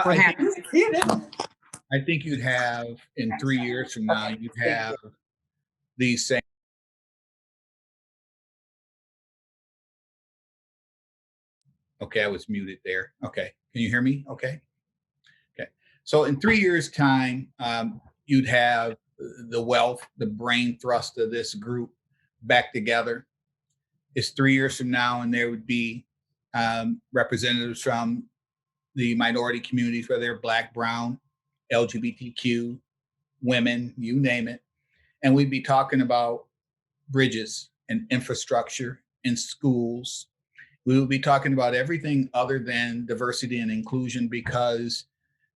Speaker 1: What happens?
Speaker 6: I think you'd have in 3 years from now, you'd have these same. Okay, I was muted there. Okay, can you hear me? Okay. Okay. So in 3 years' time, you'd have the wealth, the brain thrust of this group back together. It's 3 years from now, and there would be representatives from the minority communities, whether they're Black, Brown, LGBTQ, women, you name it. And we'd be talking about bridges and infrastructure in schools. We would be talking about everything other than diversity and inclusion because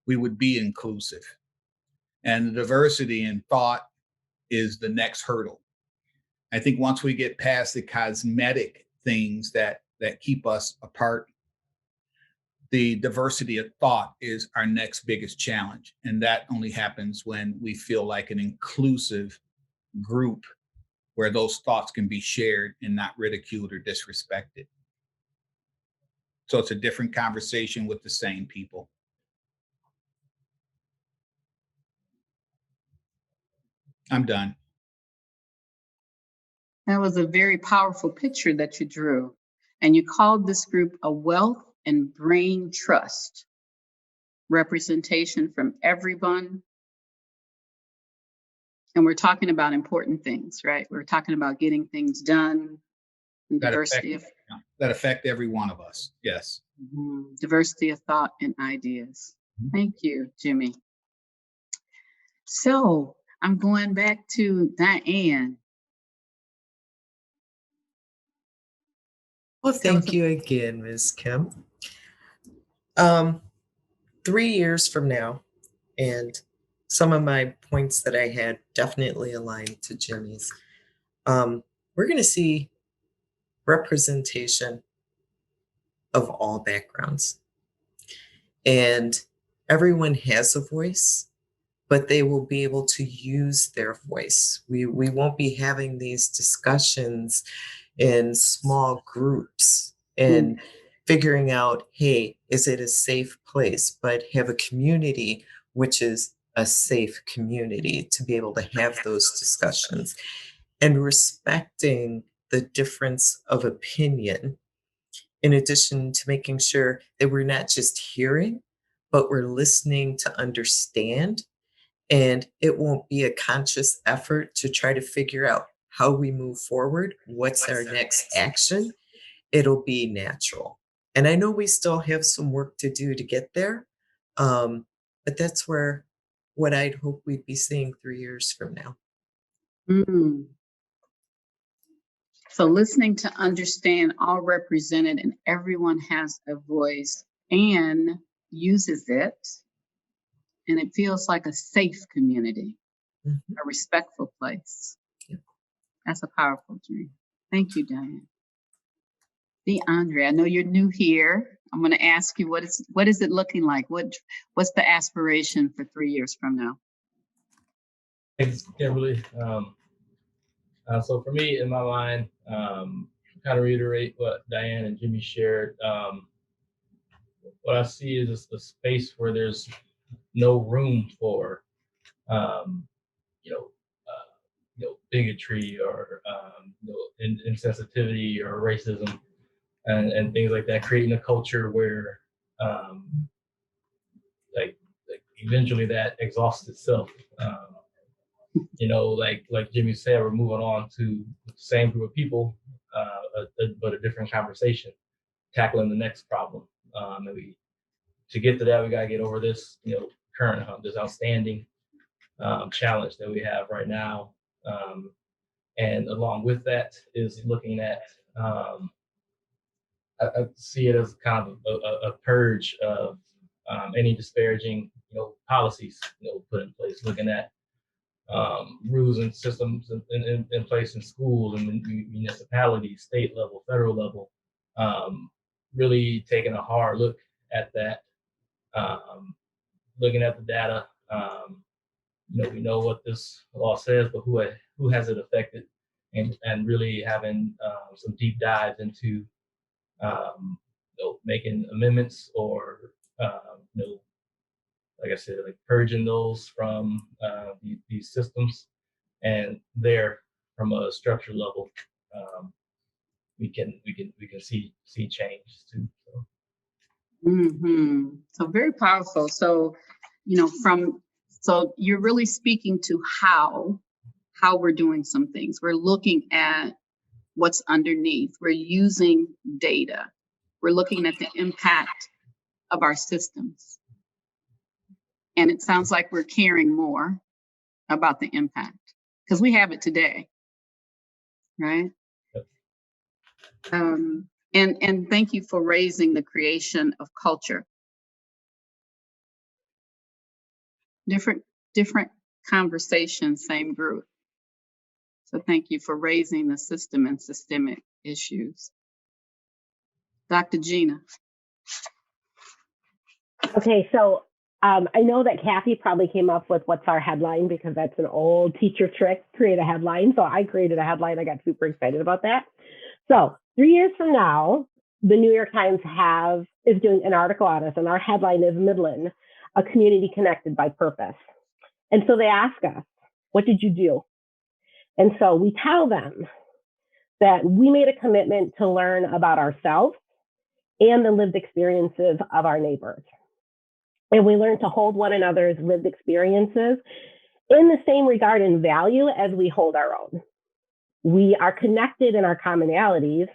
Speaker 6: we would be inclusive. And the diversity in thought is the next hurdle. I think once we get past the cosmetic things that keep us apart, the diversity of thought is our next biggest challenge. And that only happens when we feel like an inclusive group where those thoughts can be shared and not ridiculed or disrespected. So it's a different conversation with the same people. I'm done.
Speaker 1: That was a very powerful picture that you drew. And you called this group a wealth and brain trust. Representation from everyone. And we're talking about important things, right? We're talking about getting things done. And
Speaker 6: That
Speaker 1: diversity
Speaker 6: affect every one of us. Yes.
Speaker 1: diversity of thought and ideas. Thank you, Jimmy. So I'm going back to Diane.
Speaker 3: Well, thank you again, Ms. Kim. 3 years from now, and some of my points that I had definitely aligned to Jimmy's. We're going to see representation of all backgrounds. And everyone has a voice, but they will be able to use their voice. We won't be having these discussions in small groups and figuring out, hey, is it a safe place? But have a community which is a safe community to be able to have those discussions and respecting the difference of opinion in addition to making sure that we're not just hearing, but we're listening to understand. And it won't be a conscious effort to try to figure out how we move forward, what's our next action. It'll be natural. And I know we still have some work to do to get there, but that's where what I'd hope we'd be seeing 3 years from now.
Speaker 1: Mm. So listening to understand, all represented, and everyone has a voice and uses it. And it feels like a safe community,
Speaker 3: Mhm.
Speaker 1: a respectful place.
Speaker 3: Yep.
Speaker 1: That's a powerful dream. Thank you, Diane. DeAndre, I know you're new here. I'm going to ask you, what is it looking like? What's the aspiration for 3 years from now?
Speaker 4: Thanks, Kimberly. So for me, in my mind, kind of reiterate what Diane and Jimmy shared. What I see is a space where there's no room for, um, you know, bigotry or insensitivity or racism and things like that. Creating a culture where, like eventually that exhausts itself. Like Jimmy said, we're moving on to the same group of people, but a different conversation, tackling the next problem. And to get to that, we gotta get over this, current this outstanding challenge that we have right now. And along with that is looking at, I see it as kind of a purge of any disparaging, policies, put in place. Looking at rules and systems in place in schools and municipalities, state level, federal level. Really taking a hard look at that, looking at the data. We know what this law says, but who has it affected, and really having some deep dives into making amendments or like I said, like purging those from these systems, and there from a structure level, we can see change too.
Speaker 1: Mm-hmm. So very powerful. So, so you're really speaking to how we're doing some things. We're looking at what's underneath. We're using data. We're looking at the impact of our systems. And it sounds like we're caring more about the impact because we have it today, right?
Speaker 4: Yep.
Speaker 1: And thank you for raising the creation of culture. Different conversation, same group. So thank you for raising the system and systemic issues. Dr. Gina.
Speaker 7: Okay, so I know that Kathy probably came up with what's our headline because that's an old teacher trick, create a headline. So I created a headline. I got super excited about that. So 3 years from now, the New York Times is doing an article on us, and our headline is Midland, a community connected by purpose. And so they ask us, what did you do? And so we tell them that we made a commitment to learn about ourselves and the lived experiences of our neighbors. And we learn to hold one another's lived experiences in the same regard and value as we hold our own. We are connected in our commonalities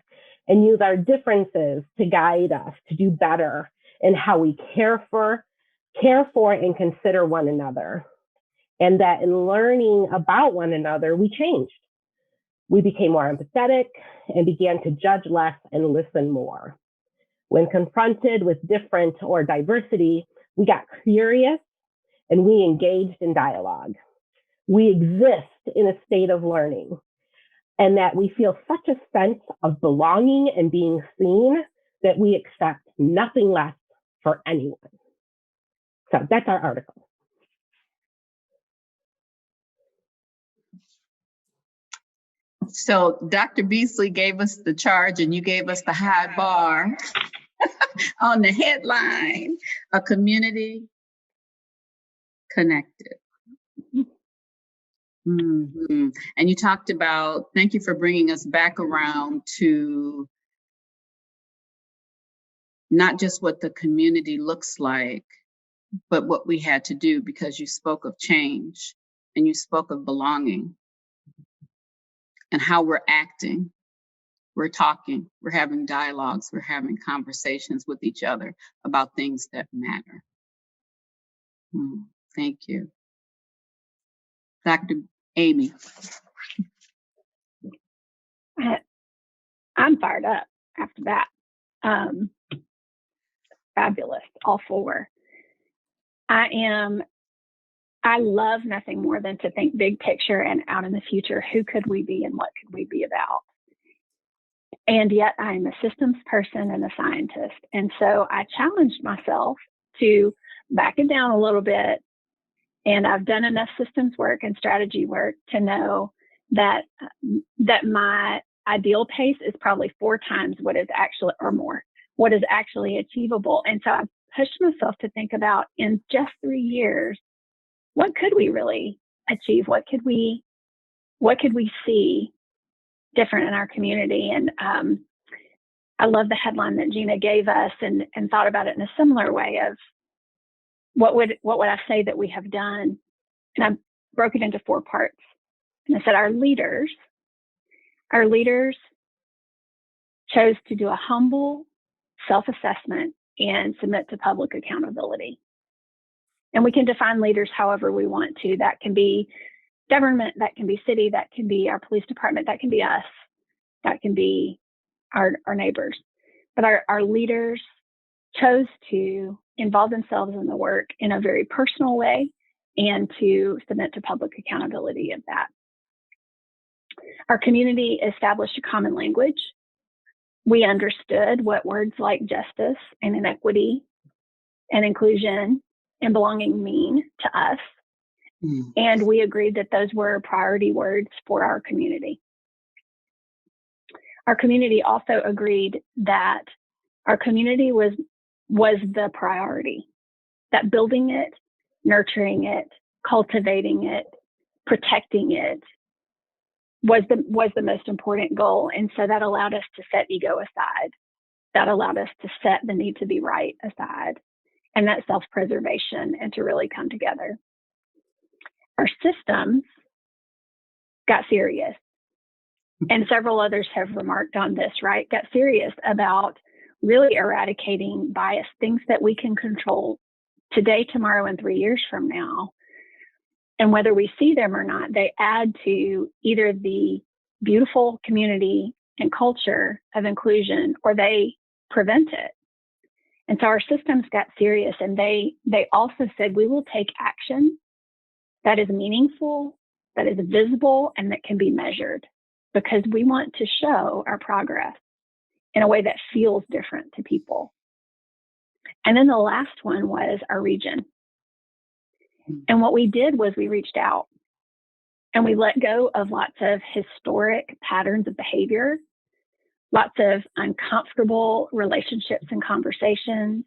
Speaker 7: and use our differences to guide us to do better in how we care for and consider one another. And that in learning about one another, we changed. We became more empathetic and began to judge less and listen more. When confronted with different or diversity, we got curious and we engaged in dialogue. We exist in a state of learning, and that we feel such a sense of belonging and being seen that we accept nothing less for anyone. So that's our article.
Speaker 1: So Dr. Beasley gave us the charge and you gave us the high bar on the headline, a community connected. Mm-hmm. And you talked about, thank you for bringing us back around to not just what the community looks like, but what we had to do, because you spoke of change and you spoke of belonging and how we're acting. We're talking, we're having dialogues, we're having conversations with each other about things that matter. Thank you. Dr. Amy.
Speaker 5: I'm fired up after that. Fabulous, all four. I love nothing more than to think big picture and out in the future. Who could we be and what could we be about? And yet I'm a systems person and a scientist. And so I challenged myself to back it down a little bit. And I've done enough systems work and strategy work to know that my ideal pace is probably 4 times what is actually, or more, what is actually achievable. And so I pushed myself to think about, in just 3 years, what could we really achieve? What could we see different in our community? And I love the headline that Gina gave us, and thought about it in a similar way of what would I say that we have done? And I broke it into 4 parts. And I said our leaders chose to do a humble self-assessment and submit to public accountability. And we can define leaders however we want to. That can be government, that can be city, that can be our police department, that can be us, that can be our neighbors. But our leaders chose to involve themselves in the work in a very personal way and to submit to public accountability of that. Our community established a common language. We understood what words like justice and inequity and inclusion and belonging mean to us. And we agreed that those were priority words for our community. Our community also agreed that our community was the priority, that building it, nurturing it, cultivating it, protecting it was the most important goal. And so that allowed us to set ego aside. That allowed us to set the need to be right aside, and that self-preservation, and to really come together. Our systems got serious, and several others have remarked on this, right? Got serious about really eradicating bias, things that we can control today, tomorrow, and 3 years from now. And whether we see them or not, they add to either the beautiful community and culture of inclusion, or they prevent it. And so our systems got serious, and they also said, we will take action that is meaningful, that is visible, and that can be measured, because we want to show our progress in a way that feels different to people. And then the last one was our region. And what we did was we reached out, and we let go of lots of historic patterns of behavior, lots of uncomfortable relationships and conversations,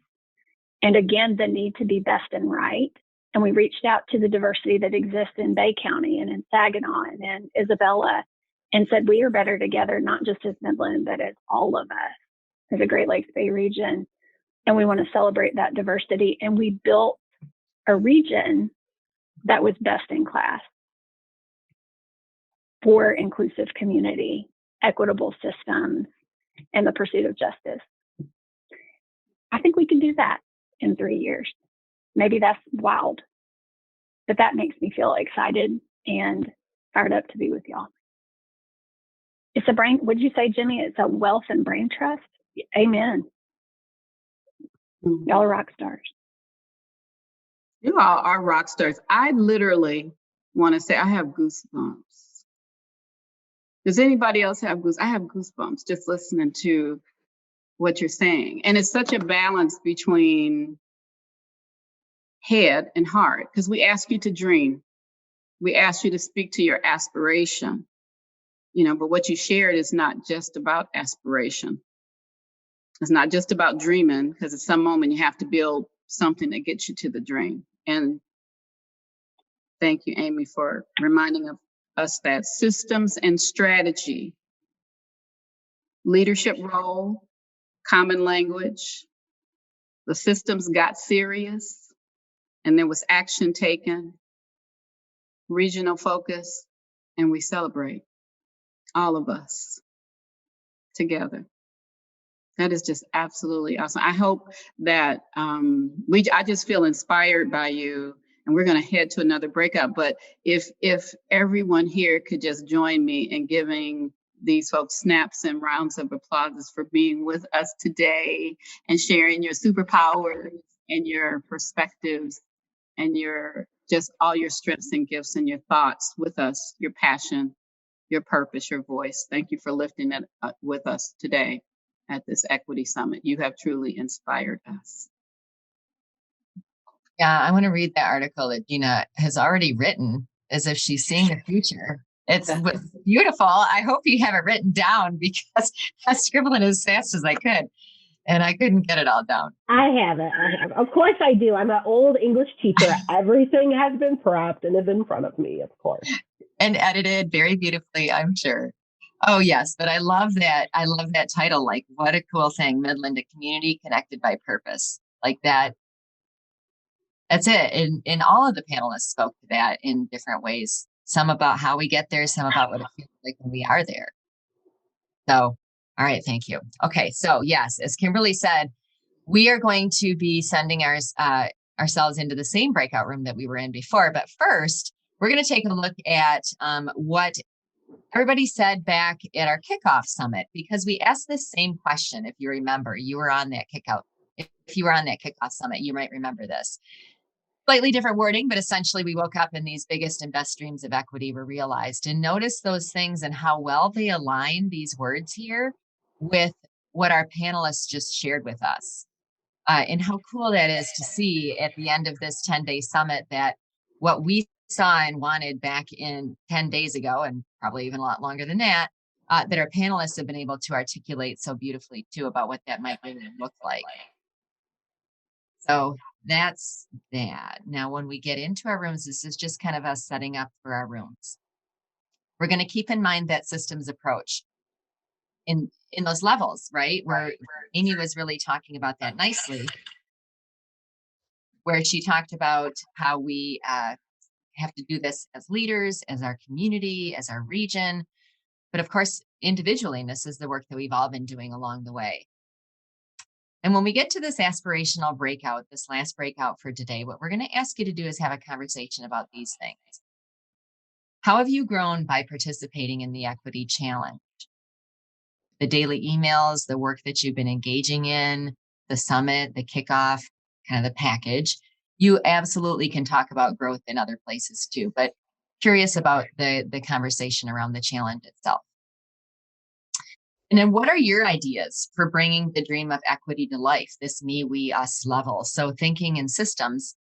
Speaker 5: and again, the need to be best and right. And we reached out to the diversity that exists in Bay County and in Saginaw and in Isabella, and said, we are better together, not just as Midland, but as all of us, as a Great Lakes Bay region. And we want to celebrate that diversity. And we built a region that was best in class for inclusive community, equitable systems, and the pursuit of justice. I think we can do that in 3 years. Maybe that's wild, but that makes me feel excited and fired up to be with y'all. It's a brain, would you say, Jimmy, it's a wealth and brain trust? Amen. Y'all are rock stars.
Speaker 1: You all are rock stars. I literally want to say I have goosebumps. Does anybody else have goosebumps? I have goosebumps just listening to what you're saying. And it's such a balance between head and heart, because we ask you to dream. We ask you to speak to your aspiration, but what you shared is not just about aspiration. It's not just about dreaming, because at some moment you have to build something that gets you to the dream. And thank you, Amy, for reminding us that systems and strategy, leadership role, common language, The systems got serious and there was action taken, regional focus, and we celebrate, all of us together. That is just absolutely awesome. I hope that I just feel inspired by you, and we're going to head to another breakout. But if everyone here could just join me in giving these folks snaps and rounds of applause for being with us today and sharing your superpowers and your perspectives and your just all your strengths and gifts and your thoughts with us, your passion, your purpose, your voice. Thank you for lifting it with us today at this Equity Summit. You have truly inspired us.
Speaker 2: Yeah, I want to read that article that Gina has already written as if she's seeing the future. It's beautiful. I hope you have it written down because I was scribbling as fast as I could and I couldn't get it all down.
Speaker 7: I have it. Of course I do. I'm an old English teacher. Everything has been prepped and is in front of me, of course.
Speaker 2: And edited very beautifully, I'm sure. Oh, yes. But I love that. I love that title. Like, what a cool thing. Midland, a community connected by purpose. Like that. That's it. And all of the panelists spoke to that in different ways. Some about how we get there, some about what it feels like when we are there. So, all right. Thank you. Okay. So, yes, as Kimberly said, we are going to be sending ourselves into the same breakout room that we were in before. But first, we're going to take a look at what everybody said back at our kickoff summit, because we asked this same question. If you remember, you were on that kickoff. If you were on that kickoff summit, you might remember this. Slightly different wording, but essentially we woke up and these biggest and best streams of equity were realized. And notice those things and how well they align, these words here, with what our panelists just shared with us. And how cool that is to see at the end of this 10-day summit that what we saw and wanted back in 10 days ago, and probably even a lot longer than that, that our panelists have been able to articulate so beautifully too about what that might really look like. So that's that. Now, when we get into our rooms, this is just kind of us setting up for our rooms. We're going to keep in mind that systems approach in those levels, right? Where Amy was really talking about that nicely, where she talked about how we have to do this as leaders, as our community, as our region, but of course, individually, and this is the work that we've all been doing along the way. And when we get to this aspirational breakout, this last breakout for today, what we're going to ask you to do is have a conversation about these things. How have you grown by participating in the Equity Challenge? The daily emails, the work that you've been engaging in, the summit, the kickoff, kind of the package. You absolutely can talk about growth in other places too, but curious about the conversation around the challenge itself. And then what are your ideas for bringing the dream of equity to life, this me, we, us level? So thinking in systems,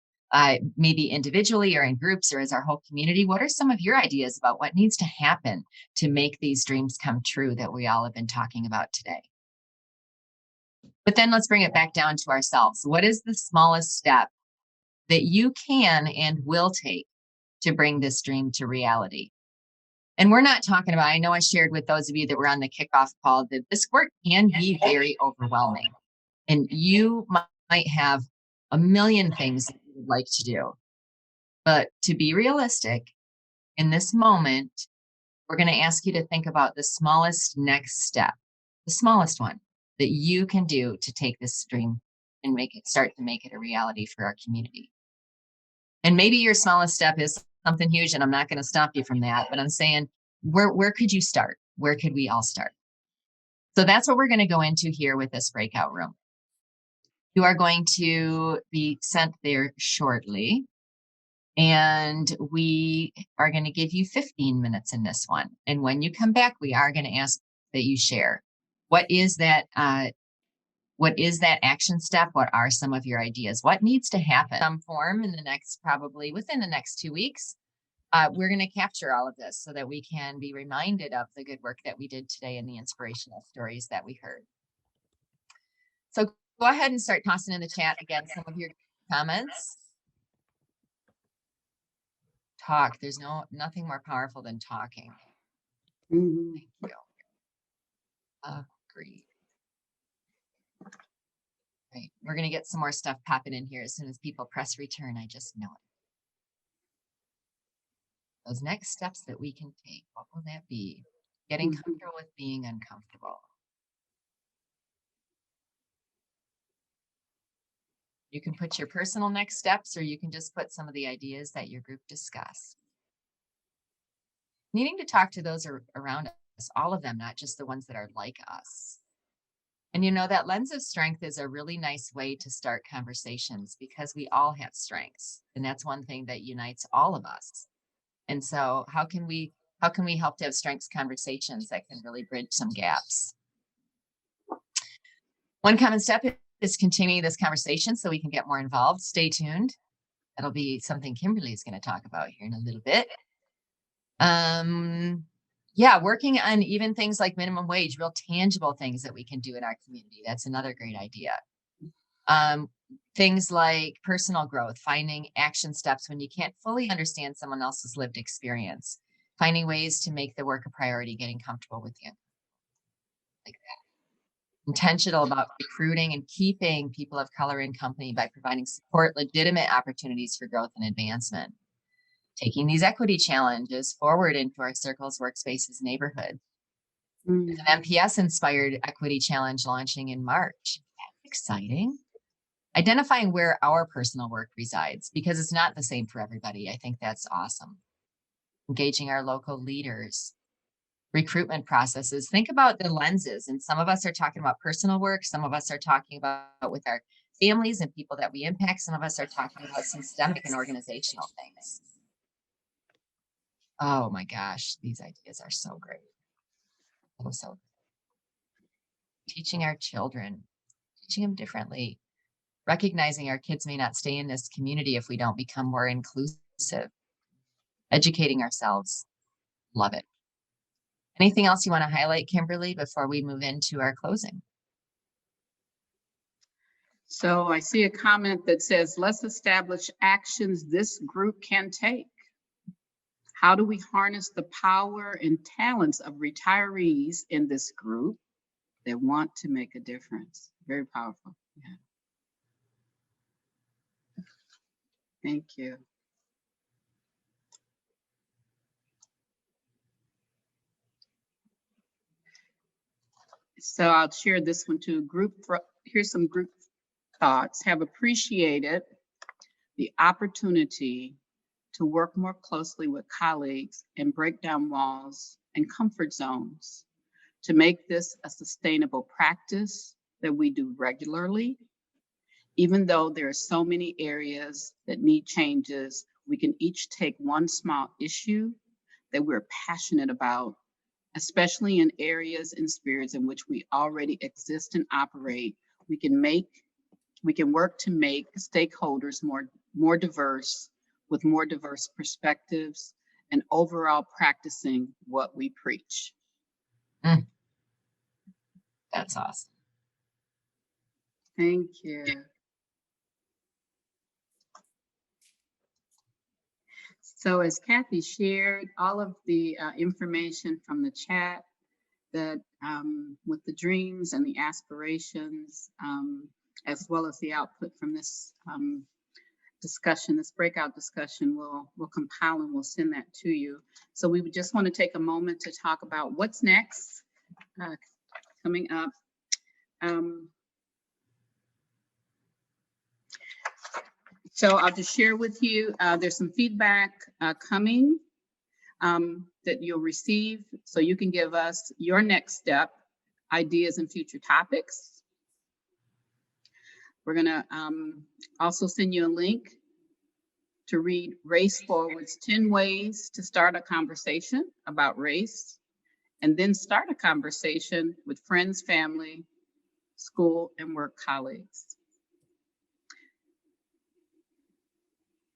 Speaker 2: maybe individually or in groups or as our whole community, what are some of your ideas about what needs to happen to make these dreams come true that we all have been talking about today? But then let's bring it back down to ourselves. What is the smallest step that you can and will take to bring this dream to reality? And we're not talking about, I know I shared with those of you that were on the kickoff call that this work can be very overwhelming. And you might have a million things that you would like to do. But to be realistic, in this moment, we're going to ask you to think about the smallest next step, the smallest one that you can do to take this dream and start to make it a reality for our community. And maybe your smallest step is something huge, and I'm not going to stop you from that, but I'm saying, where could you start? Where could we all start? So that's what we're going to go into here with this breakout room. You are going to be sent there shortly, and we are going to give you 15 minutes in this one. And when you come back, we are going to ask that you share. What is that action step? What are some of your ideas? What needs to happen? Some form in the next, probably within the next 2 weeks. We're going to capture all of this so that we can be reminded of the good work that we did today and the inspirational stories that we heard. So go ahead and start tossing in the chat again some of your comments. Talk. There's nothing more powerful than talking.
Speaker 1: Mm-hmm.
Speaker 2: Thank you. Agreed. Right. We're going to get some more stuff popping in here as soon as people press return. I just know it. Those next steps that we can take, what will that be? Getting
Speaker 1: Mhm.
Speaker 2: comfortable with being uncomfortable. You can put your personal next steps, or you can just put some of the ideas that your group discussed. Needing to talk to those around us, all of them, not just the ones that are like us. And that lens of strength is a really nice way to start conversations because we all have strengths. And that's one thing that unites all of us. And so how can we help to have strengths conversations that can really bridge some gaps? One common step is continuing this conversation so we can get more involved. Stay tuned. That'll be something Kimberly is going to talk about here in a little bit. Yeah, working on even things like minimum wage, real tangible things that we can do in our community. That's another great idea. Things like personal growth, finding action steps when you can't fully understand someone else's lived experience, finding ways to make the work a priority, getting comfortable with you. Like that. Intentional about recruiting and keeping people of color in company by providing support, legitimate opportunities for growth and advancement. Taking these equity challenges forward into our circles, workspaces, neighborhood. There's an MPS-inspired equity challenge launching in March. That's exciting. Identifying where our personal work resides, because it's not the same for everybody. I think that's awesome. Engaging our local leaders. Recruitment processes. Think about the lenses. And some of us are talking about personal work. Some of us are talking about with our families and people that we impact. Some of us are talking about systemic and organizational things. Oh my gosh, these ideas are so great. So teaching our children, teaching them differently, recognizing our kids may not stay in this community if we don't become more inclusive, educating ourselves. Love it. Anything else you want to highlight, Kimberly, before we move into our closing?
Speaker 1: So I see a comment that says, let's establish actions this group can take. How do we harness the power and talents of retirees in this group that want to make a difference? Very powerful. Yeah. Thank you. So I'll share this one too. Here's some group thoughts. Have appreciated the opportunity to work more closely with colleagues and break down walls and comfort zones to make this a sustainable practice that we do regularly. Even though there are so many areas that need changes, we can each take one small issue that we're passionate about, especially in areas and spheres in which we already exist and operate. We can work to make stakeholders more diverse, with more diverse perspectives, and overall practicing what we preach.
Speaker 2: That's awesome.
Speaker 1: Thank you. So as Kathy shared, all of the information from the chat that with the dreams and the aspirations, as well as the output from this discussion, this breakout discussion, we'll compile and we'll send that to you. So we would just want to take a moment to talk about what's next coming up. So I'll just share with you, there's some feedback coming that you'll receive, so you can give us your next step, ideas and future topics. We're gonna also send you a link to read Race Forward's 10 Ways to Start a Conversation about Race, and then start a conversation with friends, family, school, and work colleagues.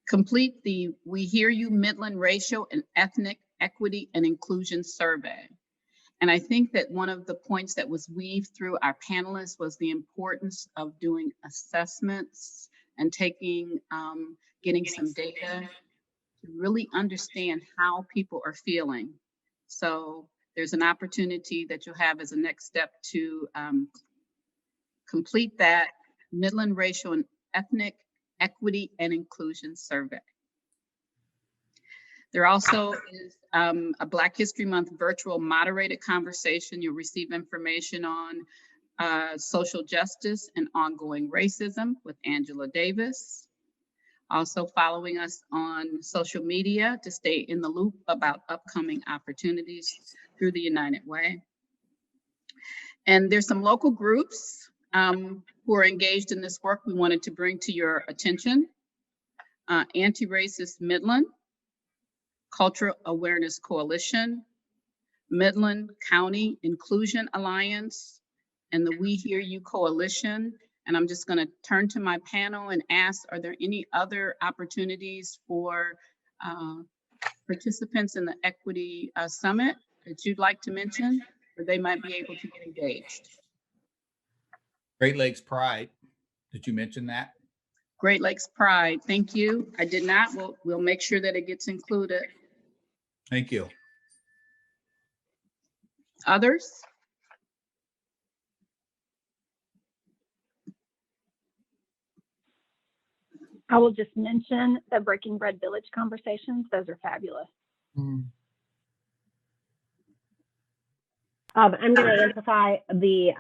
Speaker 1: Complete the We Hear You Midland Racial and Ethnic Equity and Inclusion Survey. And I think that one of the points that was weaved through our panelists was the importance of doing assessments and getting some data to really understand how people are feeling. So there's an opportunity that you'll have as a next step to complete that Midland Racial and Ethnic Equity and Inclusion Survey. There also is a Black History Month virtual moderated conversation. You'll receive information on social justice and ongoing racism with Angela Davis. Also following us on social media to stay in the loop about upcoming opportunities through the United Way. And there's some local groups who are engaged in this work we wanted to bring to your attention. Anti-Racist Midland, Cultural Awareness Coalition, Midland County Inclusion Alliance, and the We Hear You Coalition. And I'm just going to turn to my panel and ask, are there any other opportunities for participants in the Equity Summit that you'd like to mention, or they might be able to get engaged?
Speaker 6: Great Lakes Pride. Did you mention that?
Speaker 1: Great Lakes Pride, thank you. I did not. We'll make sure that it gets included.
Speaker 6: Thank you.
Speaker 1: Others?
Speaker 5: I will just mention the Breaking Bread Village conversations. Those are fabulous.
Speaker 7: I'm going to amplify the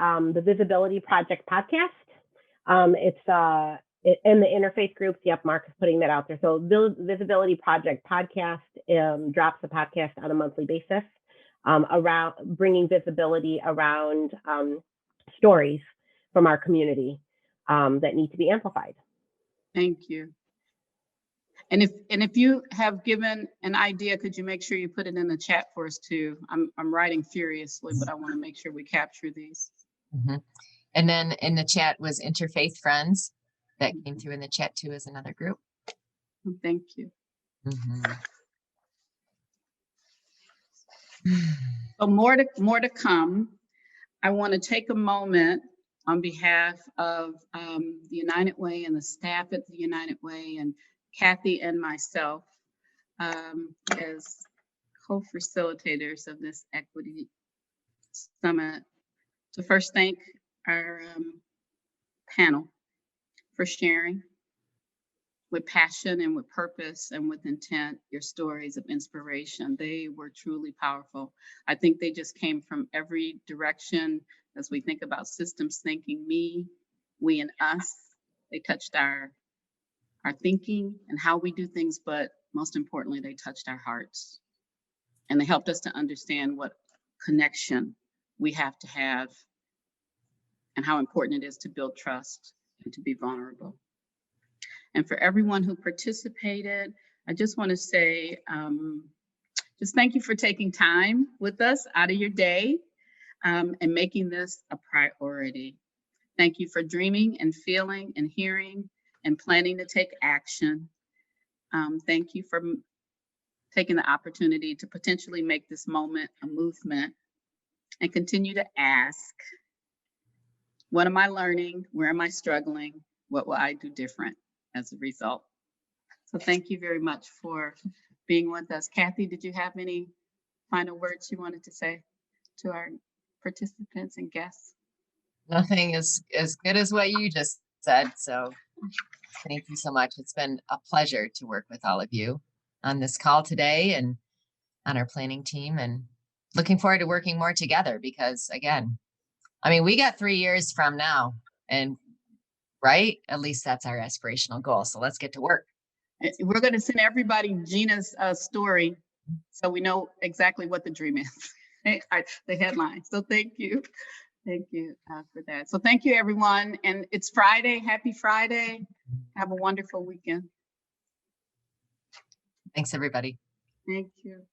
Speaker 7: Visibility Project podcast. It's in the interfaith groups. Yep, Mark is putting that out there. So Visibility Project podcast drops a podcast on a monthly basis around bringing visibility around stories from our community that need to be amplified.
Speaker 1: Thank you. And if you have given an idea, could you make sure you put it in the chat for us too? I'm writing furiously, but I want to make sure we capture these.
Speaker 2: Mm-hmm. And then in the chat was Interfaith Friends. That came through in the chat too as another group.
Speaker 1: Thank you.
Speaker 2: Mm-hmm.
Speaker 1: So more to come. I want to take a moment on behalf of the United Way and the staff at the United Way and Kathy and myself as co-facilitators of this Equity Summit to first thank our panel for sharing with passion and with purpose and with intent your stories of inspiration. They were truly powerful. I think they just came from every direction as we think about systems thinking, me, we, and us. They touched our thinking and how we do things, but most importantly, they touched our hearts. And they helped us to understand what connection we have to have and how important it is to build trust and to be vulnerable. And for everyone who participated, I just want to say, just thank you for taking time with us out of your day and making this a priority. Thank you for dreaming and feeling and hearing and planning to take action. Thank you for taking the opportunity to potentially make this moment a movement and continue to ask, what am I learning? Where am I struggling? What will I do different as a result? So thank you very much for being with us. Kathy, did you have any final words you wanted to say to our participants and guests?
Speaker 2: Nothing is as good as what you just said. So thank you so much. It's been a pleasure to work with all of you on this call today and on our planning team, and looking forward to working more together because, again, I mean, we got 3 years from now, and right? At least that's our aspirational goal. So let's get to work.
Speaker 1: We're going to send everybody Gina's story so we know exactly what the dream is, the headline. So thank you. Thank you for that. So thank you, everyone. And it's Friday. Happy Friday. Have a wonderful weekend.
Speaker 2: Thanks, everybody.
Speaker 1: Thank you.